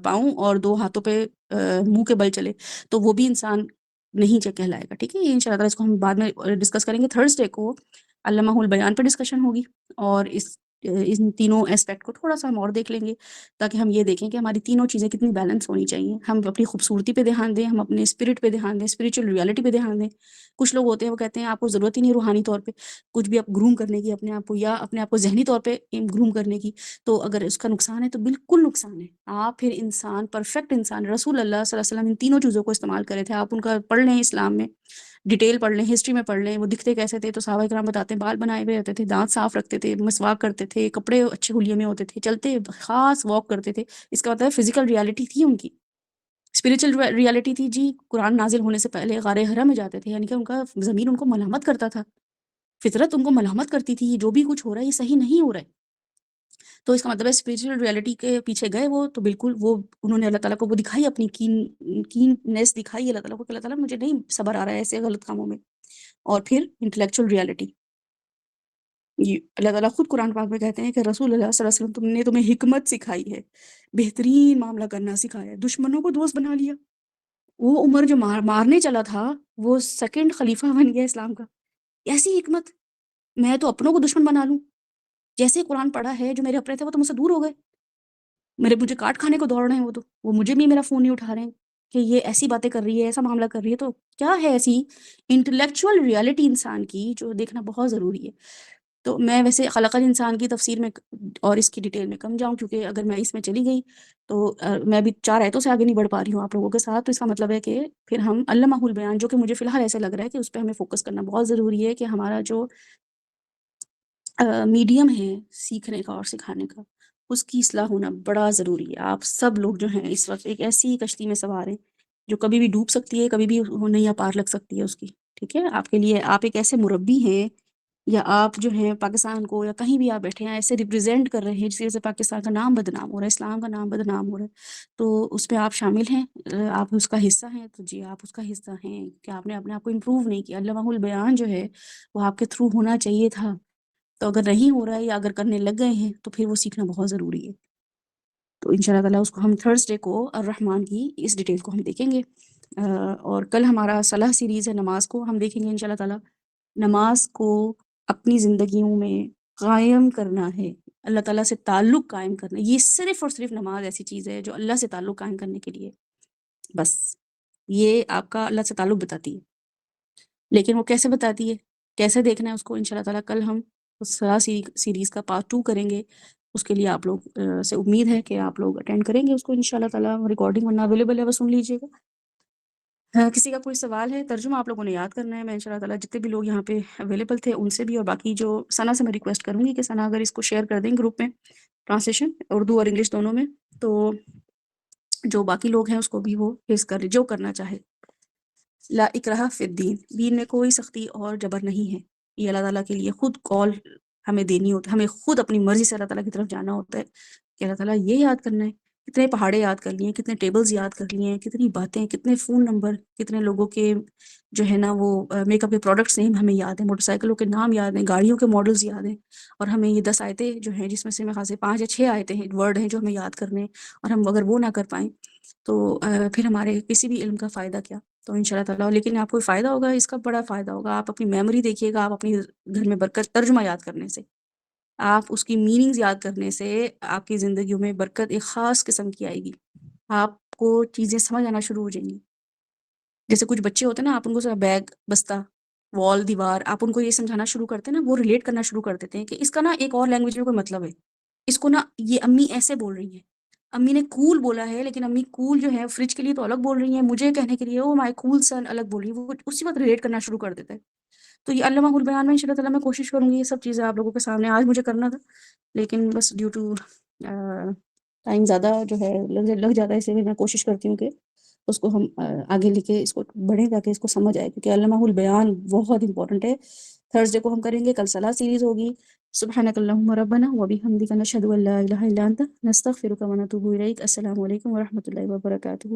[SPEAKER 1] پاؤں اور 2 ہاتھوں پہ منہ کے بل چلے تو وہ بھی انسان نہیں کہلائے گا. ٹھیک ہے, یہ انشاء اللہ اس کو ہم بعد میں ڈسکس کریں گے. تھرسڈے کو علامہ البیان پر ڈسکشن ہوگی اور ان تینوں اسپیکٹ کو تھوڑا سا ہم اور دیکھ لیں گے تاکہ ہم یہ دیکھیں کہ ہماری تینوں چیزیں کتنی بیلنس ہونی چاہیے. ہم اپنی خوبصورتی پہ دھیان دیں, ہم اپنے اسپرٹ پہ دھیان دیں, اسپریچول ریالٹی پہ دھیان دیں. کچھ لوگ ہوتے ہیں وہ کہتے ہیں آپ کو ضرورت ہی نہیں روحانی طور پہ کچھ بھی آپ گروم کرنے کی اپنے آپ کو, یا اپنے آپ کو ذہنی طور پہ گروم کرنے کی, تو اگر اس کا نقصان ہے تو بالکل نقصان ہے. آپ پھر انسان, پرفیکٹ انسان, رسول اللہ صلی اللہ علیہ وسلم ان تینوں چیزوں کو استعمال کرے تھے. آپ ان کا پڑھ لیں, اسلام میں ڈیٹیل پڑھ لیں, ہسٹری میں پڑھ لیں, وہ دکھتے کیسے تھے. تو صحابہ کرام بتاتے ہیں بال بنائے ہوئے رہتے تھے, دانت صاف رکھتے تھے, مسواک کرتے تھے, کپڑے اچھے حلیے میں ہوتے تھے, چلتے خاص واک کرتے تھے. اس کا مطلب فزیکل ریالٹی تھی ان کی, اسپریچل ریالٹی تھی. جی, قرآن نازل ہونے سے پہلے غار حرا میں جاتے تھے, یعنی کہ ان کا ضمیر ان کو ملامت کرتا تھا, فطرت ان کو ملامت کرتی تھی, جو بھی کچھ ہو رہا ہے یہ صحیح نہیں ہو رہا ہے. تو اس کا مطلب ہے اسپریچل ریالٹی کے پیچھے گئے وہ, تو بالکل وہ انہوں نے اللہ تعالیٰ کو وہ دکھائی, اپنی کیننیس دکھائی اللہ تعالیٰ کو کہ اللہ تعالیٰ مجھے نہیں صبر آ رہا ہے ایسے غلط کاموں میں. اور پھر انٹلیکچوئل ریالٹی, یہ اللہ تعالیٰ خود قرآن پاک میں کہتے ہیں کہ رسول اللہ صلی اللہ علیہ وسلم نے تمہیں حکمت سکھائی ہے, بہترین معاملہ کرنا سکھایا ہے, دشمنوں کو دوست بنا لیا. وہ عمر جو مارنے چلا تھا وہ سیکنڈ خلیفہ بن گیا اسلام کا. ایسی حکمت, میں تو اپنوں کو دشمن بنا لوں. جیسے قرآن پڑھا ہے, جو میرے اپنے تھے وہ تو مجھ سے دور ہو گئے, مجھے کاٹ کھانے کو دوڑ رہے ہیں, وہ مجھے بھی میرا فون نہیں اٹھا رہے ہیں کہ یہ ایسی باتیں کر رہی ہے, ایسا معاملہ کر رہی ہے. تو کیا ہے ایسی انٹلیکچوئل ریالٹی انسان کی جو دیکھنا بہت ضروری ہے. تو میں ویسے خلق الانسان کی تفسیر میں اور اس کی ڈیٹیل میں کم جاؤں, کیونکہ اگر میں اس میں چلی گئی تو میں بھی 4 آیتوں سے آگے نہیں بڑھ پا رہی ہوں آپ لوگوں کے ساتھ. تو اس کا مطلب ہے کہ پھر ہم علامہ البیان, جو کہ مجھے فی الحال ایسا لگ رہا ہے کہ اس پہ ہمیں فوکس کرنا بہت ضروری ہے, کہ ہمارا جو میڈیم ہے سیکھنے کا اور سکھانے کا, اس کی اصلاح ہونا بڑا ضروری ہے. آپ سب لوگ جو ہیں اس وقت ایک ایسی کشتی میں سوار ہیں جو کبھی بھی ڈوب سکتی ہے, کبھی بھی نہیں پار لگ سکتی ہے اس کی. ٹھیک ہے, آپ کے لیے آپ ایک ایسے مربی ہیں, یا آپ جو ہیں پاکستان کو یا کہیں بھی آپ بیٹھے ہیں ایسے ریپرزینٹ کر رہے ہیں جس وجہ سے پاکستان کا نام بدنام ہو رہا ہے, اسلام کا نام بدنام ہو رہا ہے. تو اس میں آپ شامل ہیں, آپ اس کا حصہ ہیں. تو جی آپ اس کا حصہ ہیں کہ آپ نے اپنے آپ کو امپروو نہیں کیا. علامہ البیان جو ہے وہ آپ کے تھرو ہونا چاہیے تھا. تو اگر نہیں ہو رہا ہے یا اگر کرنے لگ گئے ہیں تو پھر وہ سیکھنا بہت ضروری ہے. تو انشاءاللہ تعالیٰ اس کو ہم تھرسڈے کو الرحمن کی اس ڈیٹیل کو ہم دیکھیں گے. اور کل ہمارا صلاح سیریز ہے, نماز کو ہم دیکھیں گے انشاءاللہ تعالیٰ. نماز کو اپنی زندگیوں میں قائم کرنا ہے, اللہ تعالیٰ سے تعلق قائم کرنا ہے. یہ صرف اور صرف نماز ایسی چیز ہے جو اللہ سے تعلق قائم کرنے کے لیے, بس یہ آپ کا اللہ سے تعلق بتاتی ہے. لیکن وہ کیسے بتاتی ہے, کیسے دیکھنا ہے اس کو, انشاءاللہ تعالیٰ کل ہم صلاح سیریز کا پارٹ 2 کریں گے. اس کے لیے آپ لوگ سے امید ہے کہ آپ لوگ اٹینڈ کریں گے اس کو انشاءاللہ تعالیٰ. ریکارڈنگ ورنہ اویلیبل ہے, وہ سن لیجیے گا. کسی کا کوئی سوال ہے, ترجمہ آپ لوگوں نے یاد کرنا ہے. میں انشاءاللہ تعالیٰ جتنے بھی لوگ یہاں پہ اویلیبل تھے ان سے بھی, اور باقی جو ثنا سے میں ریکویسٹ کروں گی کہ ثنا اگر اس کو شیئر کر دیں گروپ میں, ٹرانسلیشن اردو اور انگلش دونوں میں, تو جو باقی لوگ ہیں اس کو بھی وہ فیس کر جو کرنا چاہے. لا اکراہ فی الدین, دین میں کوئی سختی اور جبر نہیں ہے. یہ اللہ تعالیٰ کے لیے خود کال ہمیں دینی ہوتی ہے, ہمیں خود اپنی مرضی سے اللہ تعالیٰ کی طرف جانا ہوتا ہے کہ اللہ تعالیٰ یہ یاد کرنا ہے. کتنے پہاڑے یاد کر لیے ہیں, کتنے ٹیبلز یاد کر لیے ہیں, کتنی باتیں, کتنے فون نمبر, کتنے لوگوں کے جو ہے نا وہ میک اپ کے پروڈکٹس نیم ہمیں یاد ہیں, موٹر سائیکلوں کے نام یاد ہیں, گاڑیوں کے ماڈلز یاد ہیں. اور ہمیں یہ 10 آیتیں جو ہیں جس میں سے میں خاصے 5 یا 6 آیتیں ہیں, ورڈ ہیں جو ہمیں یاد کرنے, اور ہم اگر وہ نہ کر پائیں تو پھر ہمارے کسی بھی علم کا فائدہ کیا. تو انشاءاللہ تعالیٰ, لیکن آپ کو فائدہ ہوگا, اس کا بڑا فائدہ ہوگا. آپ اپنی میموری دیکھیے گا, آپ اپنی گھر میں برکت, ترجمہ یاد کرنے سے, آپ اس کی میننگز یاد کرنے سے آپ کی زندگیوں میں برکت ایک خاص قسم کی آئے گی. آپ کو چیزیں سمجھ آنا شروع ہو جائیں گی. جیسے کچھ بچے ہوتے ہیں نا, آپ ان کو بیگ, بستہ, وال, دیوار, آپ ان کو یہ سمجھانا شروع کرتے ہیں نا, وہ ریلیٹ کرنا شروع کر دیتے ہیں کہ اس کا نا ایک اور لینگویج میں کوئی مطلب ہے, اس کو نا یہ امی ایسے بول رہی ہیں, امی نے کول بولا ہے لیکن امی کول جو ہے فریج کے لیے تو الگ بول رہی ہیں, مجھے کہنے کے لیے او مائی کول سن الگ بول رہی ہے. وہ اسی وقت ریلیٹ کرنا شروع کر دیتا ہے. تو یہ علامہ البیان میں انشاءاللہ تعالیٰ میں کوشش کروں گی یہ سب چیزیں آپ لوگوں کے سامنے آج مجھے کرنا تھا, لیکن بس ڈیو ٹو ٹائم زیادہ جو ہے لگ جاتا ہے, اس لیے میں کوشش کرتی ہوں کہ اس کو ہم آگے لے کے اس کو بڑھیں تاکہ اس کو سمجھ آئے, کیونکہ علامہ البیان بہت امپورٹنٹ ہے. تھرسڈے کو ہم کریں گے, کل صلاح سیریز ہوگی. سبحانک اللہم ربنا وبحمدک نشہد ان لا الہ الا انت نستغفرک ونتوب الیک. السلام علیکم ورحمۃ اللہ وبرکاتہ.